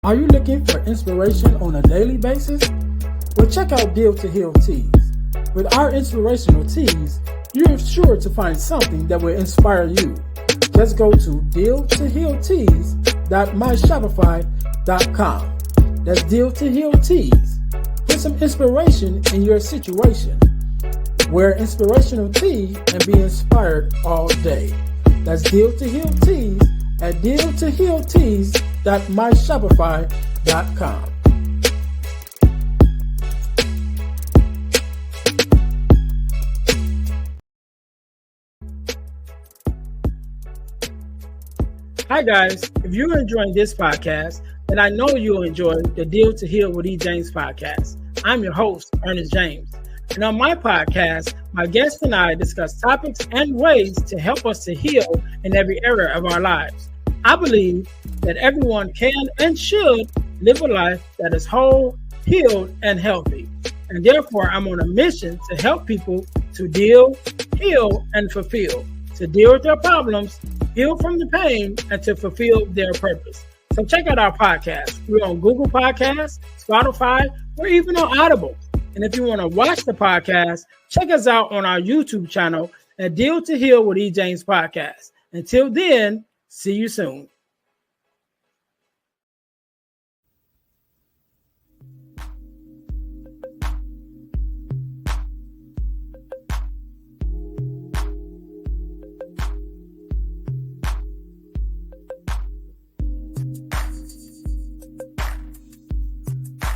Are you looking for inspiration on a daily basis? Well, check out Deal to Heal Tees. With our inspirational tees, you're sure to find something that will inspire you. Just go to dealtohealtees.myshopify.com. That's Deal to Heal Tees. Get some inspiration in your situation. Wear inspirational tees and be inspired all day. That's Deal to Heal Tees at dealtohealtees.myshopify.com. Hi guys, if you're enjoying this podcast, then I know you'll enjoy the Deal to Heal with E. James podcast. I'm your host, Earnest James. And on my podcast, my guest and I discuss topics and ways to help us to heal in every area of our lives. I believe that everyone can and should live a life that is whole, healed, and healthy. And therefore, I'm on a mission to help people to deal, heal, and fulfill, to deal with their problems, heal from the pain, and to fulfill their purpose. So check out our podcast. We're on Google Podcasts, Spotify, or even on Audible. And if you want to watch the podcast, check us out on our YouTube channel at Deal to Heal with E. James Podcast. Until then, see you soon.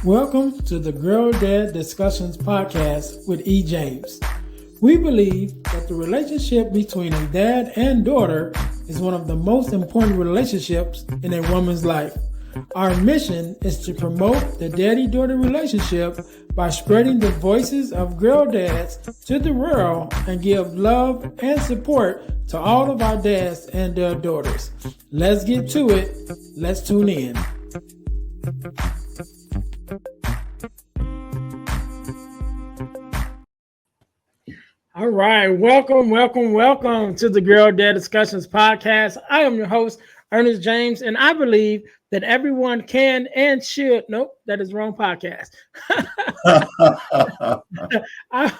Welcome to the Girl Dad Discussions podcast with E. James. We believe that the relationship between a dad and daughter is one of the most important relationships in a woman's life. Our mission is to promote the daddy-daughter relationship by spreading the voices of girl dads to the world and give love and support to all of our dads and their daughters. Let's get to it. Let's tune in. All right, welcome to the Girl Dad Discussions podcast. I am your host, Earnest James, and I believe that everyone can and should. Nope, that is wrong podcast. I'm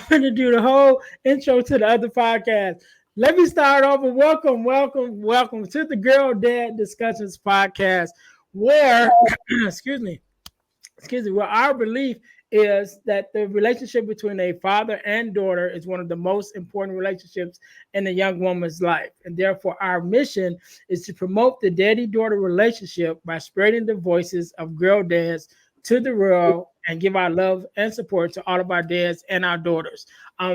going to do the whole intro to the other podcast. Let me start off with welcome to the Girl Dad Discussions podcast, where, excuse me, where our belief is that the relationship between a father and daughter is one of the most important relationships in a young woman's life. And therefore, our mission is to promote the daddy-daughter relationship by spreading the voices of girl dads to the world and give our love and support to all of our dads and our daughters.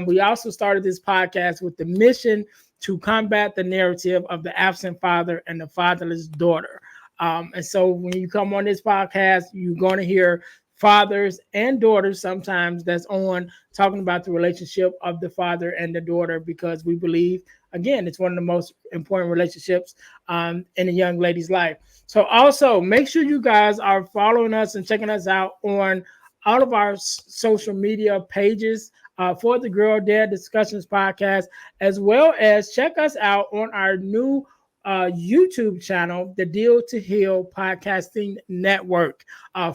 We also started this podcast with the mission to combat the narrative of the absent father and the fatherless daughter. And so when you come on this podcast, you're going to hear fathers and daughters sometimes that's on talking about the relationship of the father and the daughter, because we believe, again, it's one of the most important relationships in a young lady's life. So also make sure you guys are following us and checking us out on all of our social media pages for the Girl Dad Discussions podcast, as well as check us out on our new YouTube channel, the Deal to Heal Podcasting Network,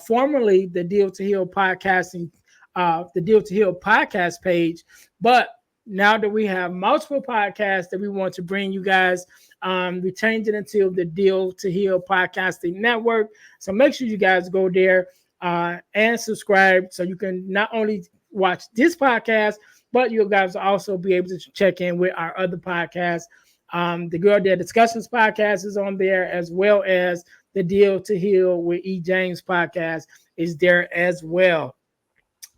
formerly the Deal to Heal Podcasting, the Deal to Heal podcast page. But now that we have multiple podcasts that we want to bring you guys, we changed it into the Deal to Heal Podcasting Network. So make sure you guys go there and subscribe so you can not only watch this podcast, but you guys will also be able to check in with our other podcasts. The Girl Dad Discussions podcast is on there, as well as the Deal to Heal with E. James podcast is there as well.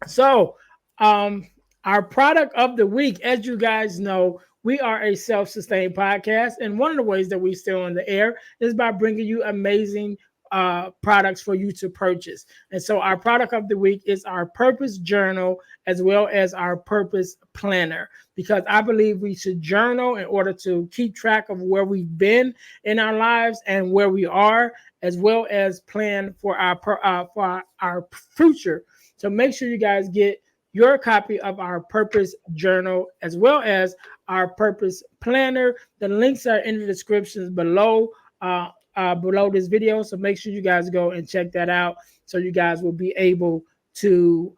So our product of the week, as you guys know, we are a self-sustained podcast, and one of the ways that we stay on the air is by bringing you amazing products for you to purchase. And so our product of the week is our purpose journal, as well as our purpose planner, because I believe we should journal in order to keep track of where we've been in our lives and where we are, as well as plan for our future. So make sure you guys get your copy of our purpose journal, as well as our purpose planner. The links are in the descriptions below below this video. So make sure you guys go and check that out. So you guys will be able to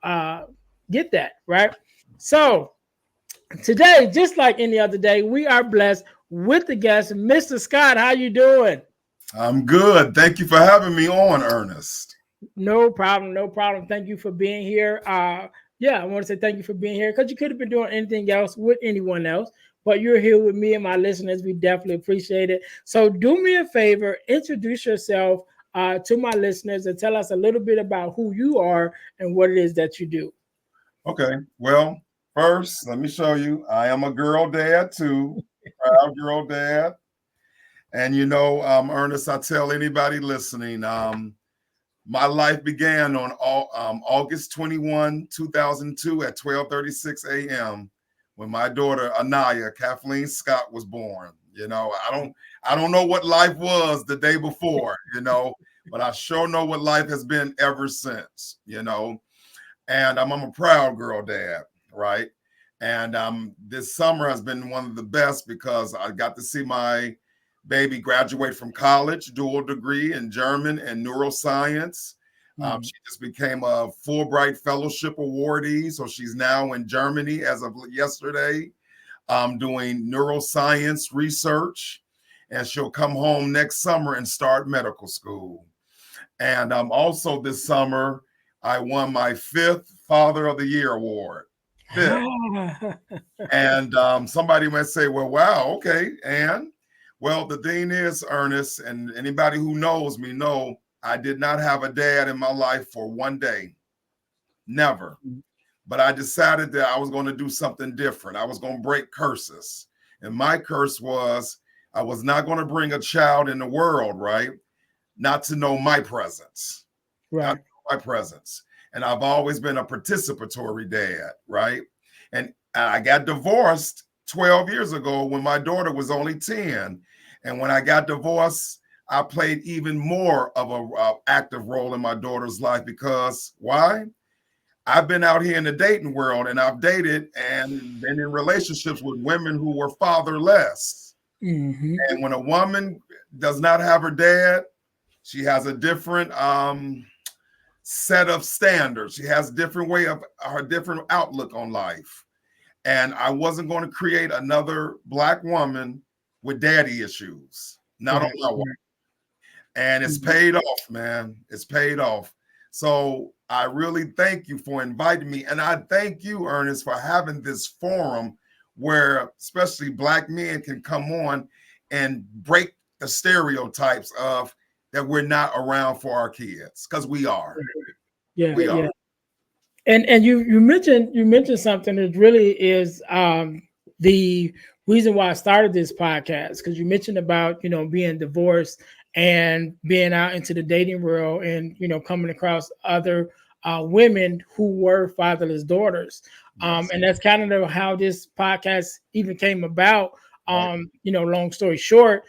get that, right? So today, just like any other day, we are blessed with the guest, Mr. Scott. How you doing? I'm good. Thank you for having me on, Ernest. No problem, no problem. Thank you for being here. Yeah, I want to say thank you for being here because you could have been doing anything else with anyone else, but you're here with me and my listeners. We definitely appreciate it. So do me a favor, introduce yourself to my listeners and tell us a little bit about who you are and what it is that you do. Okay. Well, first, let me show you. I am a girl dad too, proud girl dad. And Ernest, I tell anybody listening, my life began on August 21, 2002 at 12:36 a.m. when my daughter Anaya Kathleen Scott was born. I don't know what life was the day before, but I sure know what life has been ever since. And I'm a proud girl dad, right? And this summer has been one of the best because I got to see my baby graduate from college, dual degree in German and neuroscience. She just became a Fulbright Fellowship awardee. So she's now in Germany as of yesterday, doing neuroscience research. And she'll come home next summer and start medical school. And also this summer, I won my 5th Father of the Year award. 5th. And somebody might say, well, wow, okay. And well, the thing is, Ernest, and anybody who knows me know I did not have a dad in my life for one day. Never. But I decided that I was going to do something different. I was going to break curses. And my curse was I was not going to bring a child in the world, right? Not to know my presence. Right. Not to know my presence. And I've always been a participatory dad, right? And I got divorced 12 years ago when my daughter was only 10. And when I got divorced, I played even more of an active role in my daughter's life because why? I've been out here in the dating world and I've dated and been in relationships with women who were fatherless. Mm-hmm. And when a woman does not have her dad, she has a different set of standards. She has a different way of her different outlook on life. And I wasn't going to create another Black woman with daddy issues, not on my way. And it's paid off, man. It's paid off. So I really thank you for inviting me. And I thank you, Ernest, for having this forum where especially Black men can come on and break the stereotypes of that we're not around for our kids, because we are. Yeah, we are. Yeah. And you mentioned something that really is the reason why I started this podcast, because you mentioned about being divorced and being out into the dating world and coming across other women who were fatherless daughters. Yes. And that's kind of how this podcast even came about. Right. Long story short,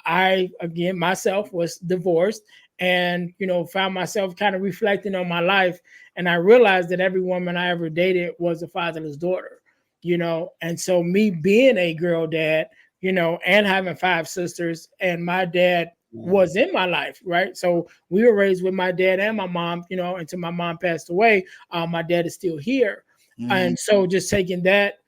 I again myself was divorced and found myself kind of reflecting on my life, and I realized that every woman I ever dated was a fatherless daughter. And so me being a girl dad, and having 5 sisters, and my dad was in my life, right? So we were raised with my dad and my mom, until my mom passed away. My dad is still here. And so just taking that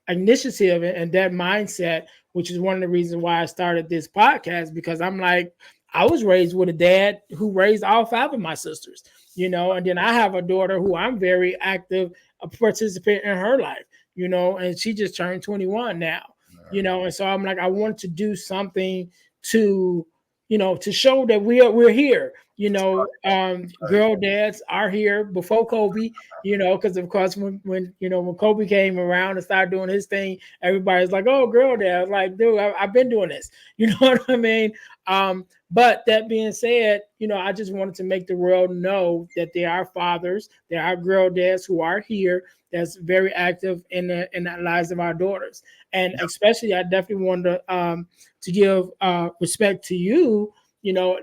initiative and that mindset, which is one of the reasons why I started this podcast, because I'm like, I was raised with a dad who raised all 5 of my sisters, and then I have a daughter who I'm very active a participant in her life, and she just turned 21 now, and so I'm like, I want to do something to, to show that we're here, girl dads are here before Kobe, because of course when Kobe came around and started doing his thing, everybody's like, oh, girl dad. I was like, dude, I've been doing this, you know what I mean? But that being said, I just wanted to make the world know that there are fathers, there are girl dads who are here that's very active in the lives of our daughters. And especially, I definitely wanted to give respect to you,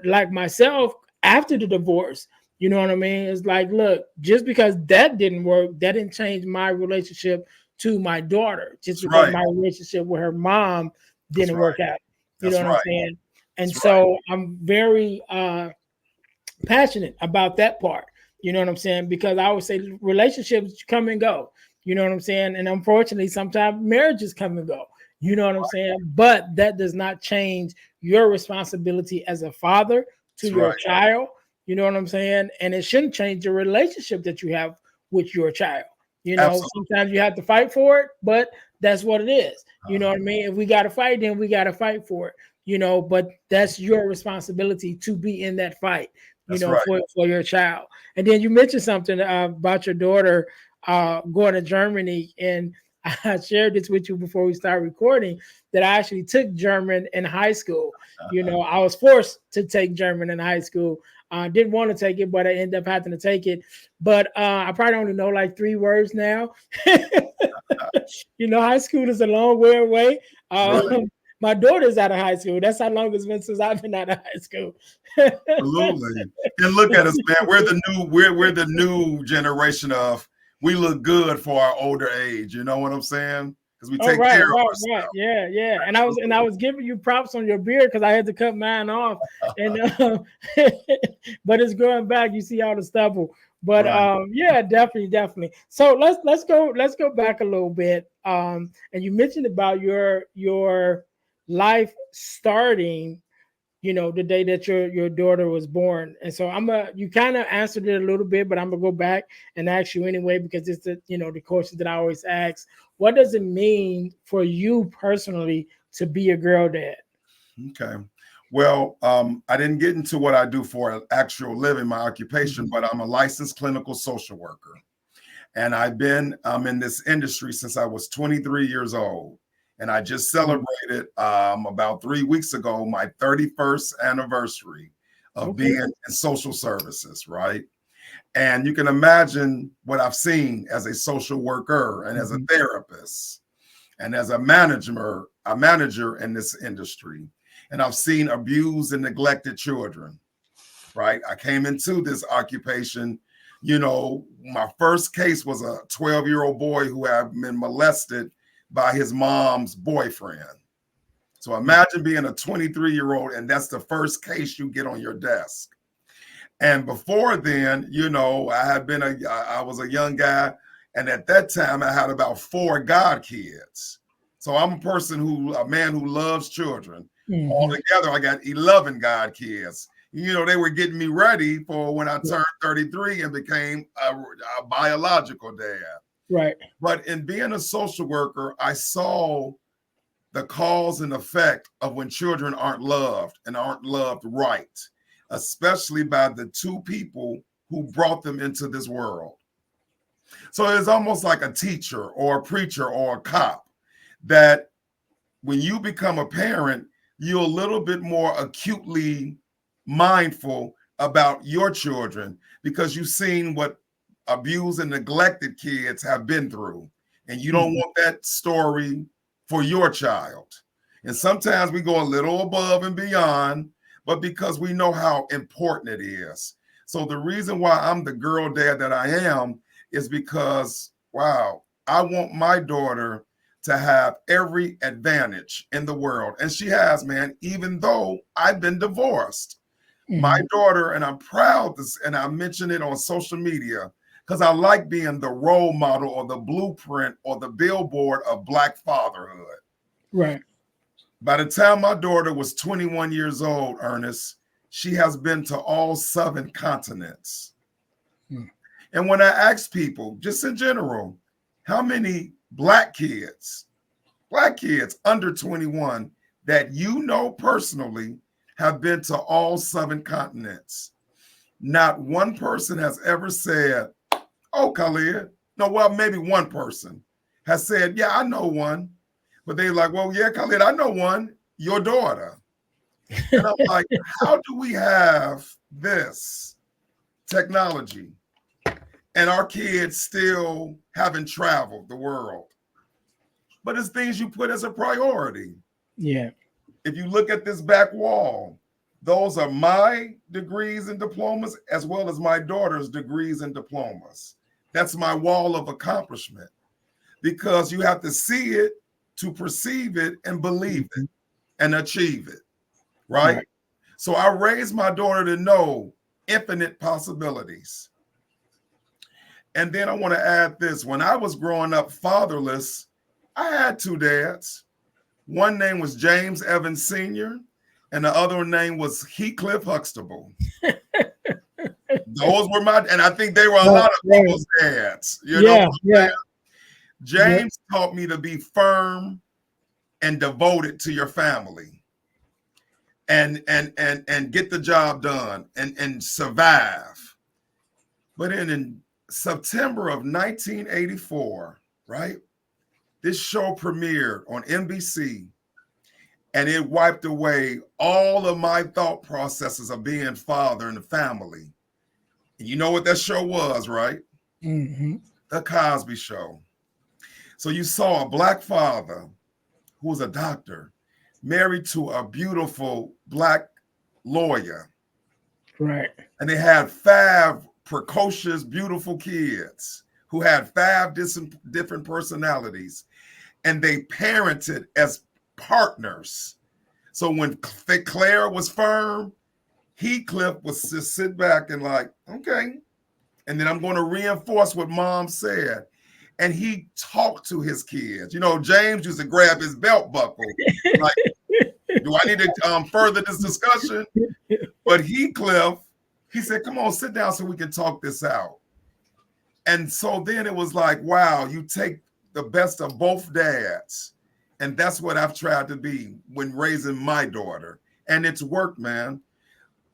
like myself after the divorce. You know what I mean? It's like, look, just because that didn't work, that didn't change my relationship to my daughter. Just because my relationship with her mom didn't work out. You know what I'm saying? And That's right. so I'm very passionate about that part. You know what I'm saying? Because I always say relationships come and go. You know what I'm saying? And unfortunately, sometimes marriages come and go. You know what I'm saying? But that does not change your responsibility as a father to That's your right. child. You know what I'm saying? And it shouldn't change the relationship that you have with your child. You know, Absolutely. sometimes you have to fight for it, but that's what it is. You know Uh, what I mean? If we got to fight, then we got to fight for it. You know, but that's your responsibility to be in that fight, you that's know, right. for your child. And then you mentioned something about your daughter going to Germany, and I shared this with you before we start recording that I actually took German in high school. You know, I was forced to take German in high school. I didn't want to take it, but I ended up having to take it. But I probably only know like 3 words now. You know, high school is a long way away. Right. My daughter's out of high school. That's how long it's been since I've been out of high school. Absolutely. And look at us, man. We're the new generation of we look good for our older age. You know what I'm saying? Because we Oh, take right, care of right, right. ourselves. Yeah, yeah. And I was giving you props on your beard because I had to cut mine off, and but it's growing back. You see all the stubble. But Right. yeah, definitely, definitely. So let's go back a little bit. And you mentioned about your life starting, you know, the day that your daughter was born. And so you kind of answered it a little bit, but I'm gonna go back and ask you anyway because it's the, you know, the question that I always ask. What does it mean for you personally to be a girl dad? Okay. Well, I didn't get into what I do for an actual living, my occupation, Mhm. but I'm a licensed clinical social worker. And I've been in this industry since I was 23 years old. And I just celebrated about 3 weeks ago my 31st anniversary of being Okay. in social services, right? And you can imagine what I've seen as a social worker and as a Mhm. therapist and as a manager in this industry. And I've seen abused and neglected children, right? I came into this occupation, my first case was a 12-year-old boy who had been molested by his mom's boyfriend. So imagine being a 23-year-old and that's the first case you get on your desk. And before then, I was a young guy, and at that time I had about 4 god kids. So I'm a man who loves children. Mhm. Altogether, I got 11 god kids. They were getting me ready for when I turned 33 and became a biological dad. Right. But in being a social worker, I saw the cause and effect of when children aren't loved and aren't loved right, especially by the two people who brought them into this world. So it's almost like a teacher or a preacher or a cop that when you become a parent, you're a little bit more acutely mindful about your children because you've seen what abused and neglected kids have been through. And you don't Mhm. want that story for your child. And sometimes we go a little above and beyond, but because we know how important it is. So the reason why I'm the girl dad that I am is because, wow, I want my daughter to have every advantage in the world. And she has, man, even though I've been divorced. My Mhm. daughter, and I'm proud, and I mention it on social media, because I like being the role model or the blueprint or the billboard of Black fatherhood. Right. By the time my daughter was 21 years old, Ernest, she has been to all 7 continents. Mhm. And when I ask people, just in general, how many black kids under 21 that you know personally have been to all 7 continents. Not one person has ever said, "Oh, Khalid." No, well, maybe one person has said, "Yeah, I know one." But they're like, "Well, yeah, Khalid, I know one, your daughter." And I'm like, how do we have this technology and our kids still haven't traveled the world? But it's things you put as a priority. Yeah. If you look at this back wall, those are my degrees and diplomas as well as my daughter's degrees and diplomas. That's my wall of accomplishment because you have to see it to perceive it and believe it Mhm. and achieve it. right? Right. So I raised my daughter to know infinite possibilities. And then I want to add this. When I was growing up fatherless, I had two dads. One name was James Evans Sr., and the other name was Heathcliff Huxtable. Those were my, and I think they were a Right. lot of Right. people's dads. You know what Yeah. I'm saying? Yeah. Yeah. James taught me to be firm and devoted to your family and get the job done and survive. But in September of 1984, right? This show premiered on NBC and it wiped away all of my thought processes of being father and family. And you know what that show was, right? Mm-hmm. The Cosby Show. So you saw a black father who was a doctor married to a beautiful black lawyer. Right. And they had five precocious, beautiful kids who had five different personalities. And they parented as partners. So when Claire was firm, Heathcliff was just sit back and like, okay. And then I'm going to reinforce what mom said. And he talked to his kids. You know, James used to grab his belt buckle. Like, do I need to further this discussion? But Heathcliff, he said, come on, sit down so we can talk this out. And so then it was like, wow, you take the best of both dads. And that's what I've tried to be when raising my daughter. And it's worked, man.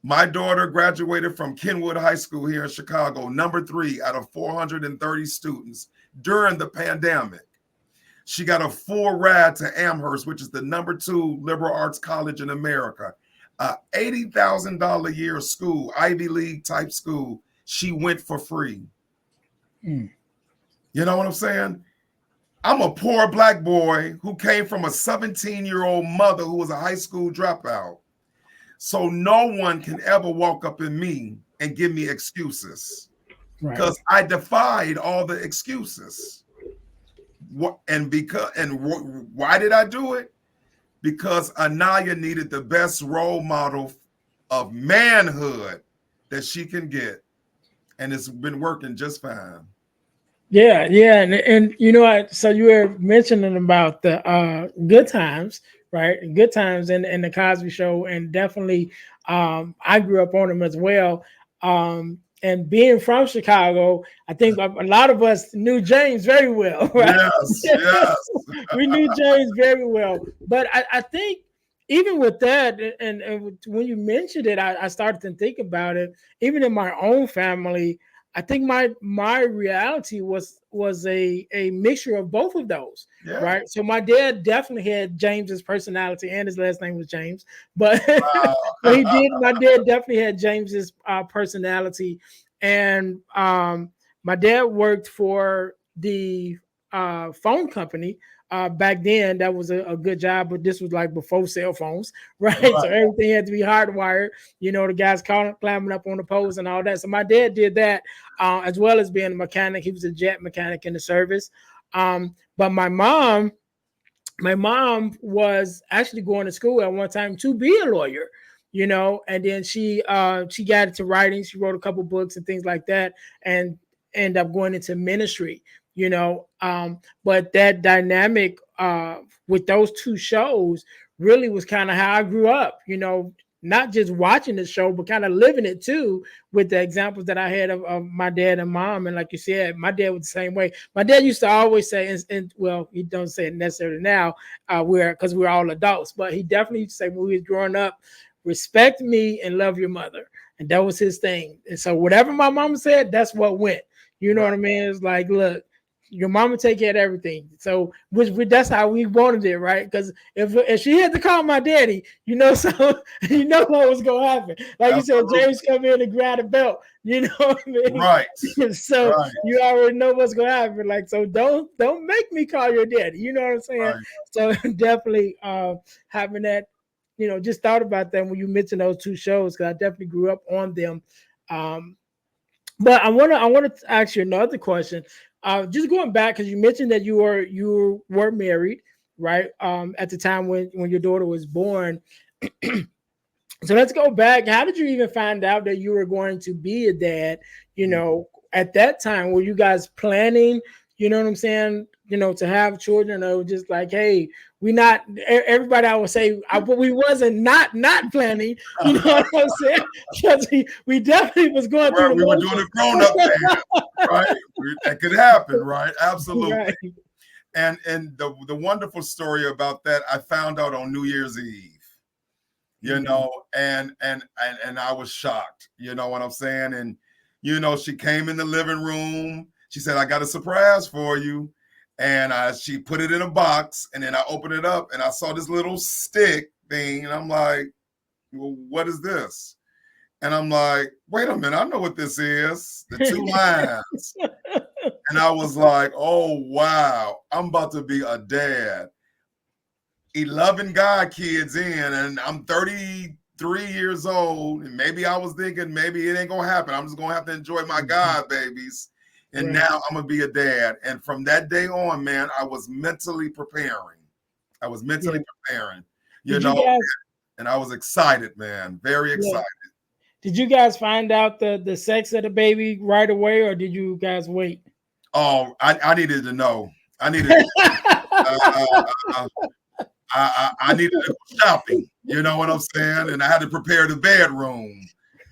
My daughter graduated from Kenwood High School here in Chicago, number 3 out of 430 students during the pandemic. She got a full ride to Amherst, which is the number 2 liberal arts college in America. $80,000 a year school, Ivy League type school. She went for free. Mm. You know what I'm saying? I'm a poor black boy who came from a 17-year-old mother who was a high school dropout. So no one can ever walk up in me and give me excuses because Right. I defied all the excuses. Why did I do it? Because Anaya needed the best role model of manhood that she can get, and it's been working just fine. Yeah, yeah, and you know what? So you were mentioning about the good times, right? Good times in the Cosby Show, and definitely, I grew up on them as well. And being from Chicago, I think a lot of us knew James very well, right? Yes, yes. We knew James very well, but I think even with that, and when you mentioned it, I started to think about it. Even in my own family, I think my reality was a mixture of both of those, Yeah. right? So my dad definitely had James's personality, and his last name was James, but Wow. but he did. My dad definitely had James's personality, and my dad worked for the phone company. Back then, that was a good job, but this was like before cell phones, right? So Right. everything had to be hardwired. You know, the guys climbing up on the poles and all that. So my dad did that, as well as being a mechanic. He was a jet mechanic in the service. But my mom was actually going to school at one time to be a lawyer, you know, and then she got into writing. She wrote a couple books and things like that, and ended up going into ministry, you know. But that dynamic with those two shows really was kind of how I grew up, you know, not just watching the show, but kind of living it too, with the examples that I had of my dad and mom. And like you said, my dad was the same way. My dad used to always say, and well, he don't say it necessarily now, because we're all adults, but he definitely used to say when we was growing up, respect me and love your mother. And that was his thing. And so whatever my mama said, that's what went. You know Right. what I mean? It's like, look, your mama take care of everything. So that's how we wanted it, right? Because if she had to call my daddy, you know, so you know what was gonna happen. Like you said, Absolutely. James come in and grab the belt. You know what I Right. mean? So Right. you already know what's gonna happen. Like, so don't make me call your daddy. You know what I'm saying? Right. So definitely having that, you know, just thought about that when you mentioned those two shows, because I definitely grew up on them. Um, but I want to ask you another question. Just going back, because you mentioned that you were married, right? At the time when your daughter was born, So let's go back. How did you even find out that you were going to be a dad? You know, at that time, were you guys planning, you know what I'm saying, to have children, or just like, hey, we not everybody I would say we wasn't not planning, you know what I'm saying? Because we definitely was going through Right, the we were doing a grown-up dance, right? That could happen, right? motions. Absolutely. Right. And the wonderful story about that, I found out on New Year's Eve, Mhm. and I was shocked, you know what I'm saying? And she came in the living room. She said, "I got a surprise for you." And she put it in a box, and then I opened it up and I saw this little stick thing, and I'm like, "Well, what is this?" And I'm like, "Wait a minute, I know what this is. The two lines." And I was like, "Oh wow, I'm about to be a dad." 11 God kids in, and I'm 33 years old. And maybe I was thinking, maybe it ain't gonna happen. I'm just gonna have to enjoy my God babies. And Right. now I'm gonna be a dad. And from that day on, man, I was mentally preparing. I was mentally Yeah. preparing, you Did you know, guys? and I was excited, man. Very Yeah. excited. Did you guys find out the sex of the baby right away, or did you guys wait? Oh, I needed to know. I needed uh, uh, uh, I needed to go shopping. You know what I'm saying? And I had to prepare the bedroom.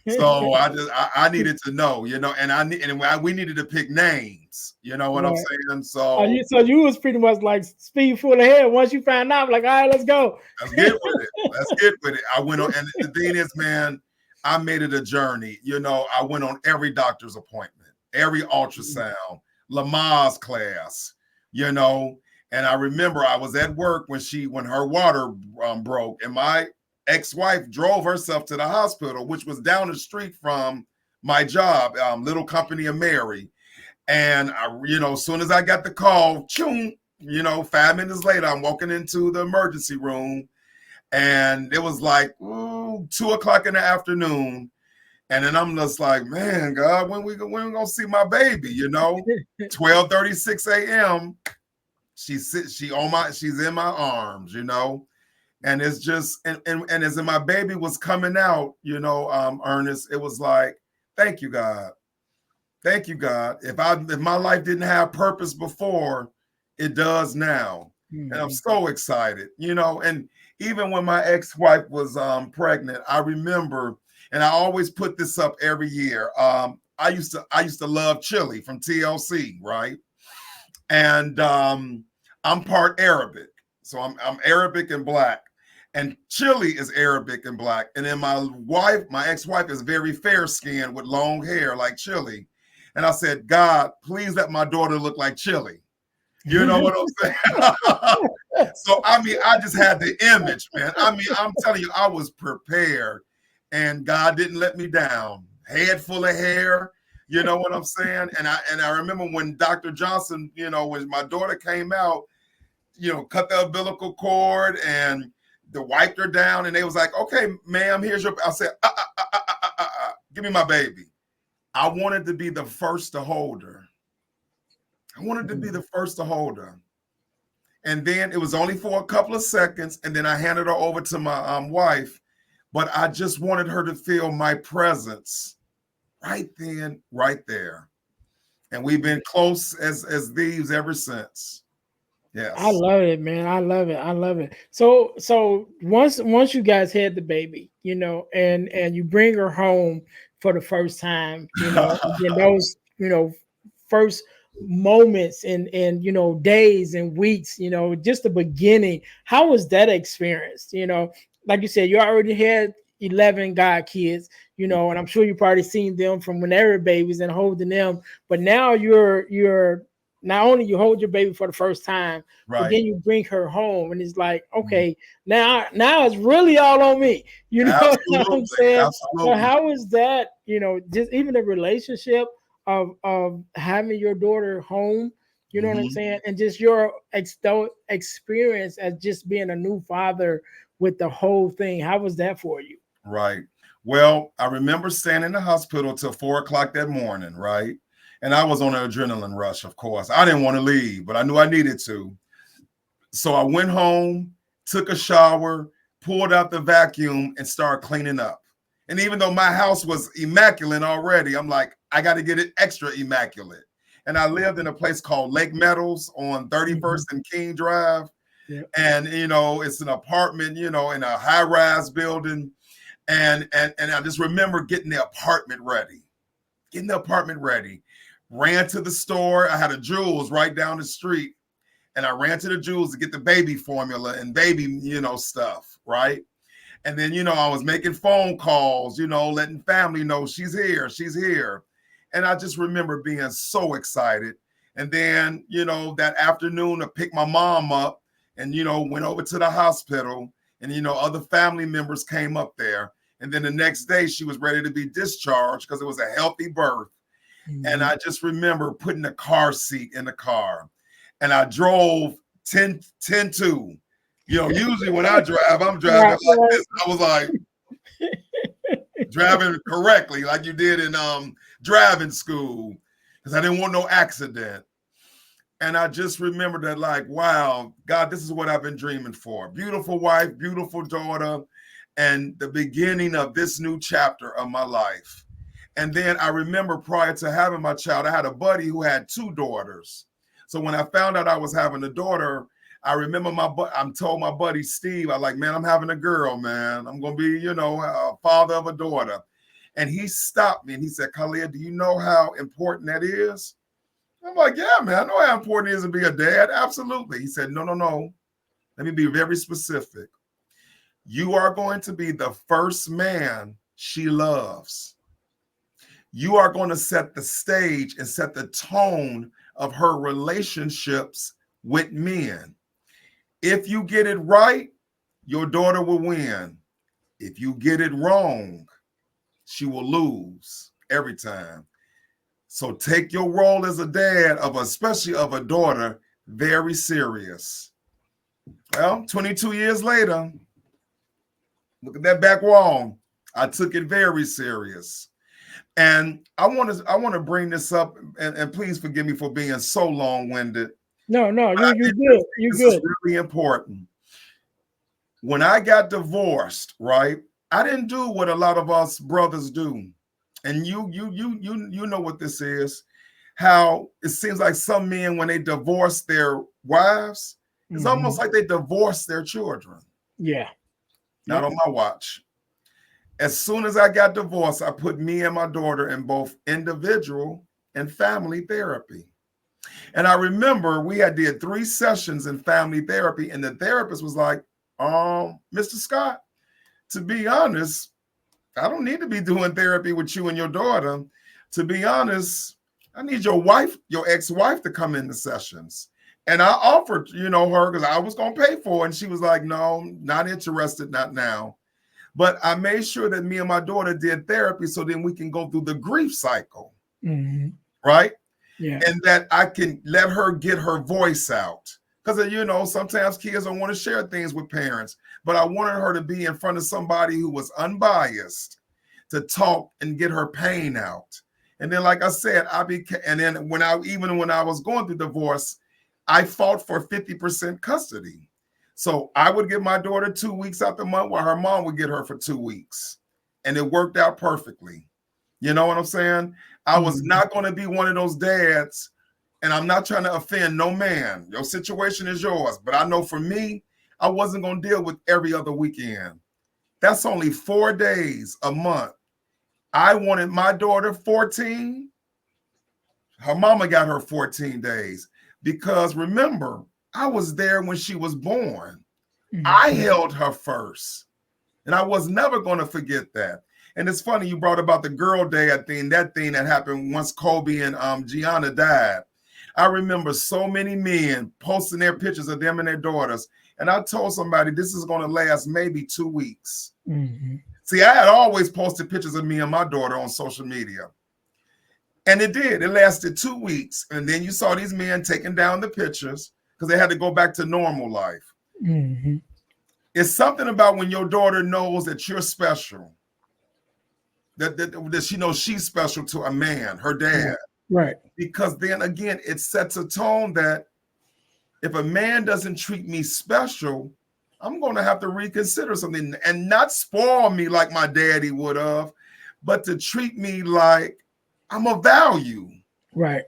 So I needed to know, and we needed to pick names. You know what I'm Right. saying? Oh, So so you was pretty much like speed full ahead. Once you found out, like, all right, let's go. let's get with it. Let's get with it. I went on, and the thing is, man, I made it a journey. I went on every doctor's appointment, every ultrasound, Lamaze class, you know. And I remember I was at work when her water broke, and my ex-wife drove herself to the hospital, which was down the street from my job, Little Company of Mary. And as soon as I got the call, 5 minutes later, I'm walking into the emergency room, and it was like 2 o'clock in the afternoon. And then I'm just like, man, God, when we gonna see my baby? 12:36 a.m. She's in my arms, and it's just and as my baby was coming out, Ernest, it was like, thank you, God. Thank you, God. If my life didn't have purpose before, it does now. And I'm Mhm. so excited, and even when my ex-wife was pregnant, I remember, and I always put this up every year. I used to love chili from TLC, right? And I'm part Arabic. So I'm Arabic and black. And chili is Arabic and black. And then my ex-wife is very fair skinned with long hair like chili. And I said, God, please let my daughter look like chili. You know what I'm saying? So I just had the image, man. I'm telling you, I was prepared, and God didn't let me down. Head full of hair, you know what I'm saying? And I remember when Dr. Johnson, when my daughter came out, cut the umbilical cord and they wiped her down, and they was like, "Okay, ma'am, here's your." I said, "Give me my baby." I wanted to be the first to hold her. I wanted to be the first to hold her. And then it was only for a couple of seconds, and then I handed her over to my wife. But I just wanted her to feel my presence right then, right there. And we've been close as thieves ever since. I Yes. love it, man. I love it. I love it. So once you guys had the baby, and you bring her home for the first time, and then those, first moments and days and weeks, just the beginning. How was that experience? Like you said, you already had 11 god kids, and I'm sure you probably seen them from when they were babies and holding them, but now you're not only you hold your baby for the first time, but Right. then you bring her home, and it's like, okay, now it's really all on me. You know what I'm Absolutely. saying? So Absolutely. how is that? Just even the relationship of having your daughter home. You know what I'm Mhm. saying? And just your experience as just being a new father with the whole thing. How was that for you? Right. Well, I remember staying in the hospital till 4 o'clock that morning, right? And I was on an adrenaline rush, of course. I didn't want to leave, but I knew I needed to. So I went home, took a shower. pulled out the vacuum and started cleaning up. And even though my house was immaculate already, I'm like, I got to get it extra immaculate. And I lived in a place called Lake Meadows on 31st and King Drive. Yeah. And, it's an apartment, in a high-rise building. And I just remember getting the apartment ready. Ran to the store. I had a Jewel's right down the street. And I ran to the Jewel's to get the baby formula and baby, stuff, right? And then, I was making phone calls, letting family know she's here. And I just remember being so excited. And then, that afternoon I picked my mom up and, went over to the hospital and, other family members came up there. And then the next day she was ready to be discharged because it was a healthy birth. Mm-hmm. And I just remember putting a car seat in the car and I drove 10-2. Usually when I drive, I'm driving like this. I was like driving correctly, like you did in driving school, because I didn't want no accident. And I just remember that, like, wow, God, this is what I've been dreaming for. Beautiful wife, beautiful daughter, and the beginning of this new chapter of my life. And then I remember prior to having my child, I had a buddy who had 2 daughters. So when I found out I was having a daughter, I remember I told my buddy Steve, man, I'm having a girl, man. I'm going to be, a father of a daughter. And he stopped me and he said, Khalid, do you know how important that is? I'm like, yeah, man, I know how important it is to be a dad. Absolutely. He said, no. Let me be very specific. You are going to be the first man she loves. You are going to set the stage and set the tone of her relationships with men. If you get it right, your daughter will win. If you get it wrong, she will lose every time. So take your role as a dad, especially of a daughter, very serious. Well, 22 years later, look at that back wall. I took it very serious. And I want to bring this up, and please forgive me for being so long-winded. No, you're good. You're good. This is really important. When I got divorced, right, I didn't do what a lot of us brothers do. And you know what this is. How it seems like some men, when they divorce their wives, it's almost like they divorce their children. Yeah. Not on my watch. As soon as I got divorced, I put me and my daughter in both individual and family therapy. And I remember we did 3 sessions in family therapy, and the therapist was like, Mr. Scott, to be honest, I don't need to be doing therapy with you and your daughter. To be honest, I need your wife, your ex-wife, to come in the sessions. And I offered, her, because I was going to pay for it. And she was like, no, not interested, not now. But I made sure that me and my daughter did therapy so then we can go through the grief cycle, right? Yeah. And that I can let her get her voice out. Because, sometimes kids don't want to share things with parents. But I wanted her to be in front of somebody who was unbiased to talk and get her pain out. And then, like I said, and then when I was going through divorce, I fought for 50% custody. So I would give my daughter 2 weeks out the month while her mom would get her for 2 weeks. And it worked out perfectly. You know what I'm saying? I was not going to be one of those dads, and I'm not trying to offend no man. Your situation is yours. But I know for me, I wasn't going to deal with every other weekend. That's only 4 days a month. I wanted my daughter 14. Her mama got her 14 days. Because remember, I was there when she was born. I held her first. And I was never going to forget that. And it's funny you brought about the girl dad thing, that happened once Kobe and Gianna died. I remember so many men posting their pictures of them and their daughters. And I told somebody this is going to last maybe 2 weeks. See, I had always posted pictures of me and my daughter on social media. And it did. It lasted 2 weeks. And then you saw these men taking down the pictures because they had to go back to normal life. It's something about when your daughter knows that you're special, that she knows she's special to a man, her dad. Right. Because then again, it sets a tone that if a man doesn't treat me special, I'm going to have to reconsider something and not spoil me like my daddy would have, but to treat me like I'm of value. Right.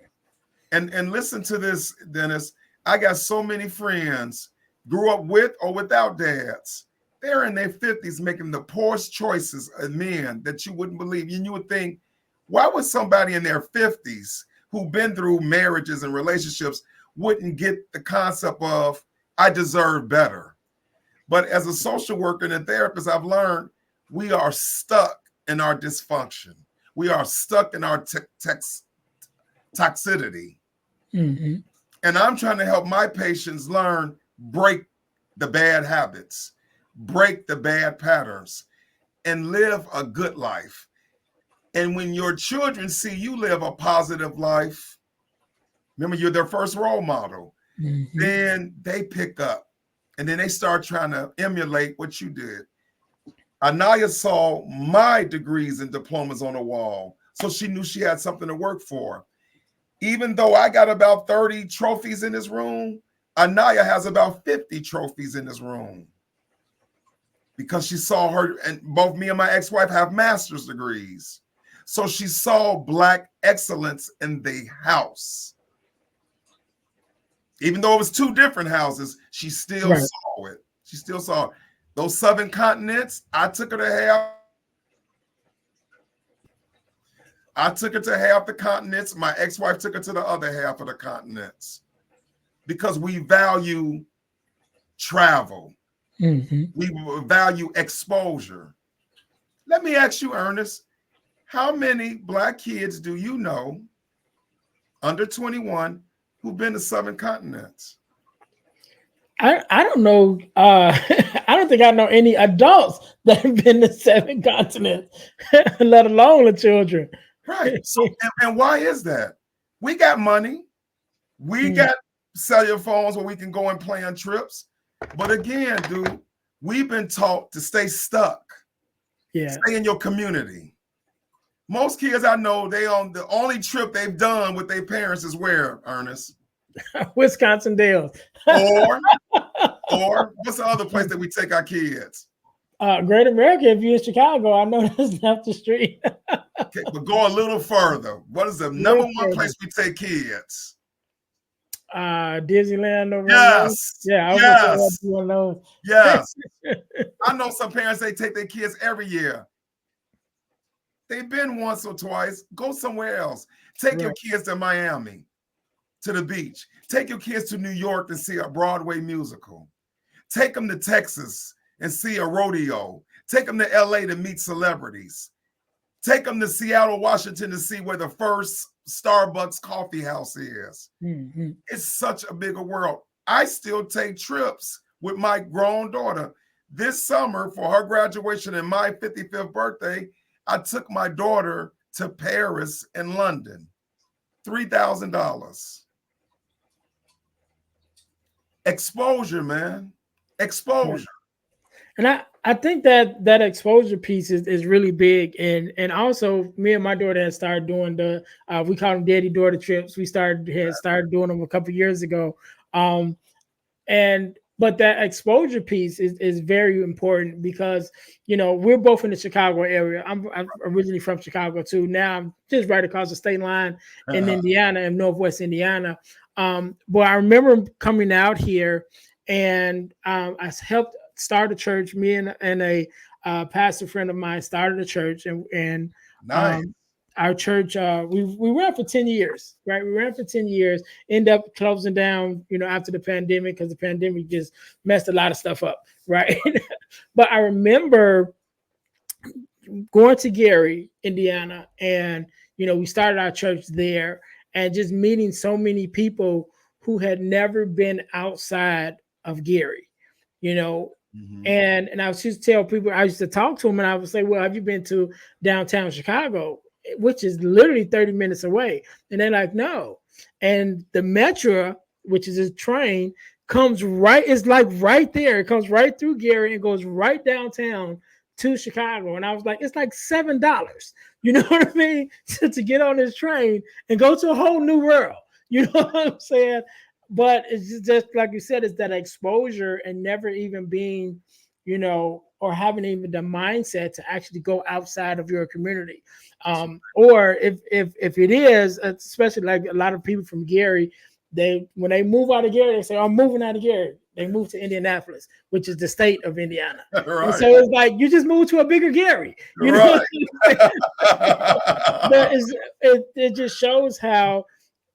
And listen to this, Dennis. I got so many friends grew up with or without dads. They're in their 50s making the poorest choices of men that you wouldn't believe. And you would think, why would somebody in their 50s who've been through marriages and relationships wouldn't get the concept of I deserve better? But as a social worker and a therapist, I've learned we are stuck in our dysfunction. We are stuck in our toxicity. Mm-hmm. And I'm trying to help my patients learn, break the bad habits, break the bad patterns, and live a good life. And when your children see you live a positive life, remember you're their first role model, Mm-hmm. then they pick up and then they start trying to emulate what you did. Anaya saw my degrees and diplomas on the wall, so she knew she had something to work for. Even though I got about 30 trophies in this room, Anaya has about 50 trophies in this room because she saw her, and both me and my ex-wife have master's degrees. So she saw Black excellence in the house. Even though it was two different houses, she still saw it. She still saw it. Those 7 continents, I took her to have. I took her to half the continents. My ex-wife took her to the other half of the continents because we value travel. Mm-hmm. We value exposure. Let me ask you, Ernest, how many Black kids do you know under 21 who've been to 7 continents? I don't know. I don't think I know any adults that have been to 7 continents, let alone the children. Right. So, and why is that? We got money. We got cellular phones where we can go and plan trips. But again, dude, we've been taught to stay stuck. Yeah. Stay in your community. Most kids I know, they on the only trip they've done with their parents is where, Ernest? Wisconsin Dells. or what's the other place that we take our kids? Great America. If you're in Chicago, I know that's down the street. Okay, but go a little further. What is the number one place we take kids? Disneyland over Yes. Yeah, I was yes. gonna say one of those. Yes. I know some parents, they take their kids every year. They've been once or twice. Go somewhere else. Take your kids to Miami, to the beach. Take your kids to New York to see a Broadway musical. Take them to Texas and see a rodeo. Take them to LA to meet celebrities. Take them to Seattle, Washington to see where the first Starbucks coffee house is. Mm-hmm. It's such a bigger world. I still take trips with my grown daughter. This summer for her graduation and my 55th birthday, I took my daughter to Paris and London. $3,000. Exposure, man. Exposure. And I think that exposure piece is really big. And also me and my daughter had started doing the we call them daddy daughter trips. We started doing them a couple of years ago. But that exposure piece is very important because, you know, we're both in the Chicago area. I'm originally from Chicago too. Now I'm just right across the state line in Indiana, in Northwest Indiana. But I remember coming out here and I helped start a church. Me and a pastor friend of mine started a church and nice. Our church, we ran for 10 years, right? We ran for 10 years, end up closing down, you know, after the pandemic, because the pandemic just messed a lot of stuff up, right? But I remember going to Gary, Indiana, and, you know, we started our church there and just meeting so many people who had never been outside of Gary, you know. Mm-hmm. And I used to tell people, I used to talk to them and I would say, well, have you been to downtown Chicago? Which is literally 30 minutes away. And they're like, no. And the Metro, which is a train, comes right, it's like right there. It comes right through Gary and goes right downtown to Chicago. And I was like, it's like $7. You know what I mean? to get on this train and go to a whole new world. You know what I'm saying? but it's just like you said, it's that exposure and never even being, or having even the mindset to actually go outside of your community. Or if it is, especially like a lot of people from Gary, they when they move out of Gary, they say, "I'm moving out of Gary." They move to Indianapolis, which is the state of Indiana, and so Right. it's like you just moved to a bigger Gary, Right. but it just shows how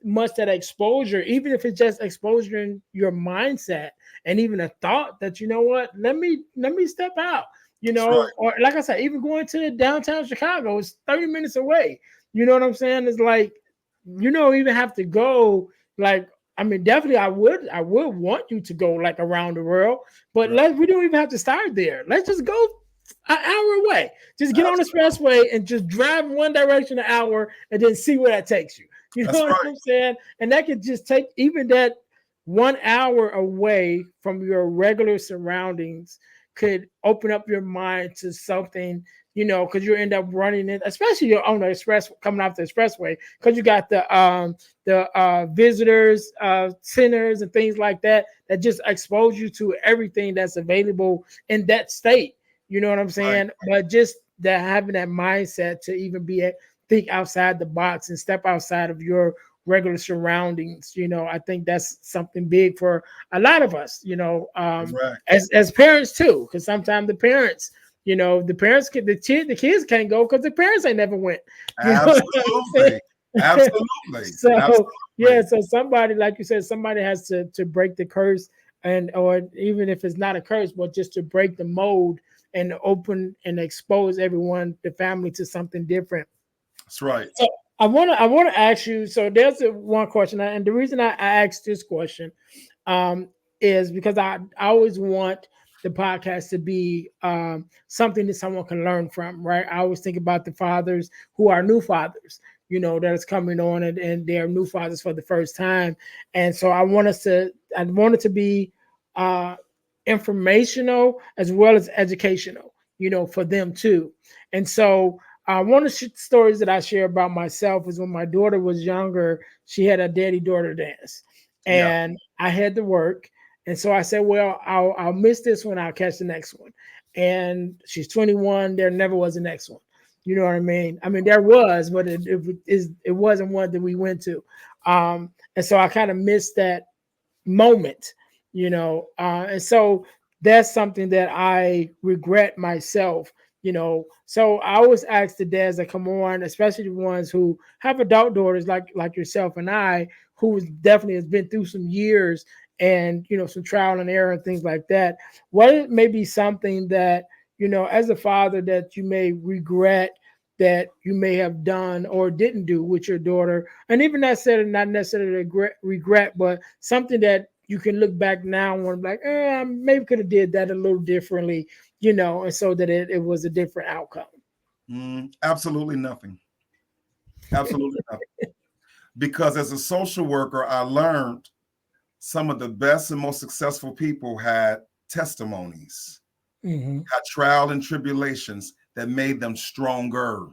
much that exposure, even if it's just exposure in your mindset and even a thought that what, let me step out, That's right. or like I said, even going to downtown Chicago is 30 minutes away. You know what I'm saying? It's like you don't even have to go like. I mean, definitely, I would want you to go like around the world, but Right. we don't even have to start there. Let's just go an hour away. Just get on the Absolutely. expressway and just drive in one direction an hour and then see where that takes you. You know That's what right. I'm saying? And that could just take even that 1 hour away from your regular surroundings could open up your mind to something, because you end up running it, especially on the express coming off the expressway, because you got the visitors centers and things like that that just expose you to everything that's available in that state. You know what I'm Right. saying? But just that having that mindset to even think outside the box and step outside of your regular surroundings. I think that's something big for a lot of us. That's right. As parents too, because sometimes the parents the kids can't go because the parents ain't never went. You know what I'm Absolutely. saying? Absolutely. So yeah, Absolutely. so somebody, like you said, somebody has to break the curse, and or even if it's not a curse, but just to break the mold and open and expose everyone, the family, to something different. That's right. So I want to ask you. So there's one question, and the reason I asked this question um, is because I always want the podcast to be something that someone can learn from, right? I always think about the fathers who are new fathers, that is coming on, and they're new fathers for the first time. And so I want it to be uh, informational as well as educational, for them too. And so one of the stories that I share about myself is when my daughter was younger, she had a daddy daughter dance, Yeah. and I had to work. And so I said, well, I'll miss this one. I'll catch the next one. And she's 21. There never was a next one. You know what I mean? I mean, there was, but it wasn't one that we went to. And so I kind of missed that moment, and so that's something that I regret myself. So I always ask the dads that come on, especially the ones who have adult daughters like yourself and I, who definitely has been through some years and some trial and error and things like that. What may be something that as a father that you may regret that you may have done or didn't do with your daughter, and even not necessarily regret, but something that you can look back now and be like, maybe could have did that a little differently, and so that it was a different outcome. Absolutely nothing. Absolutely nothing. Because as a social worker, I learned some of the best and most successful people had testimonies, Mm-hmm. had trial and tribulations that made them stronger,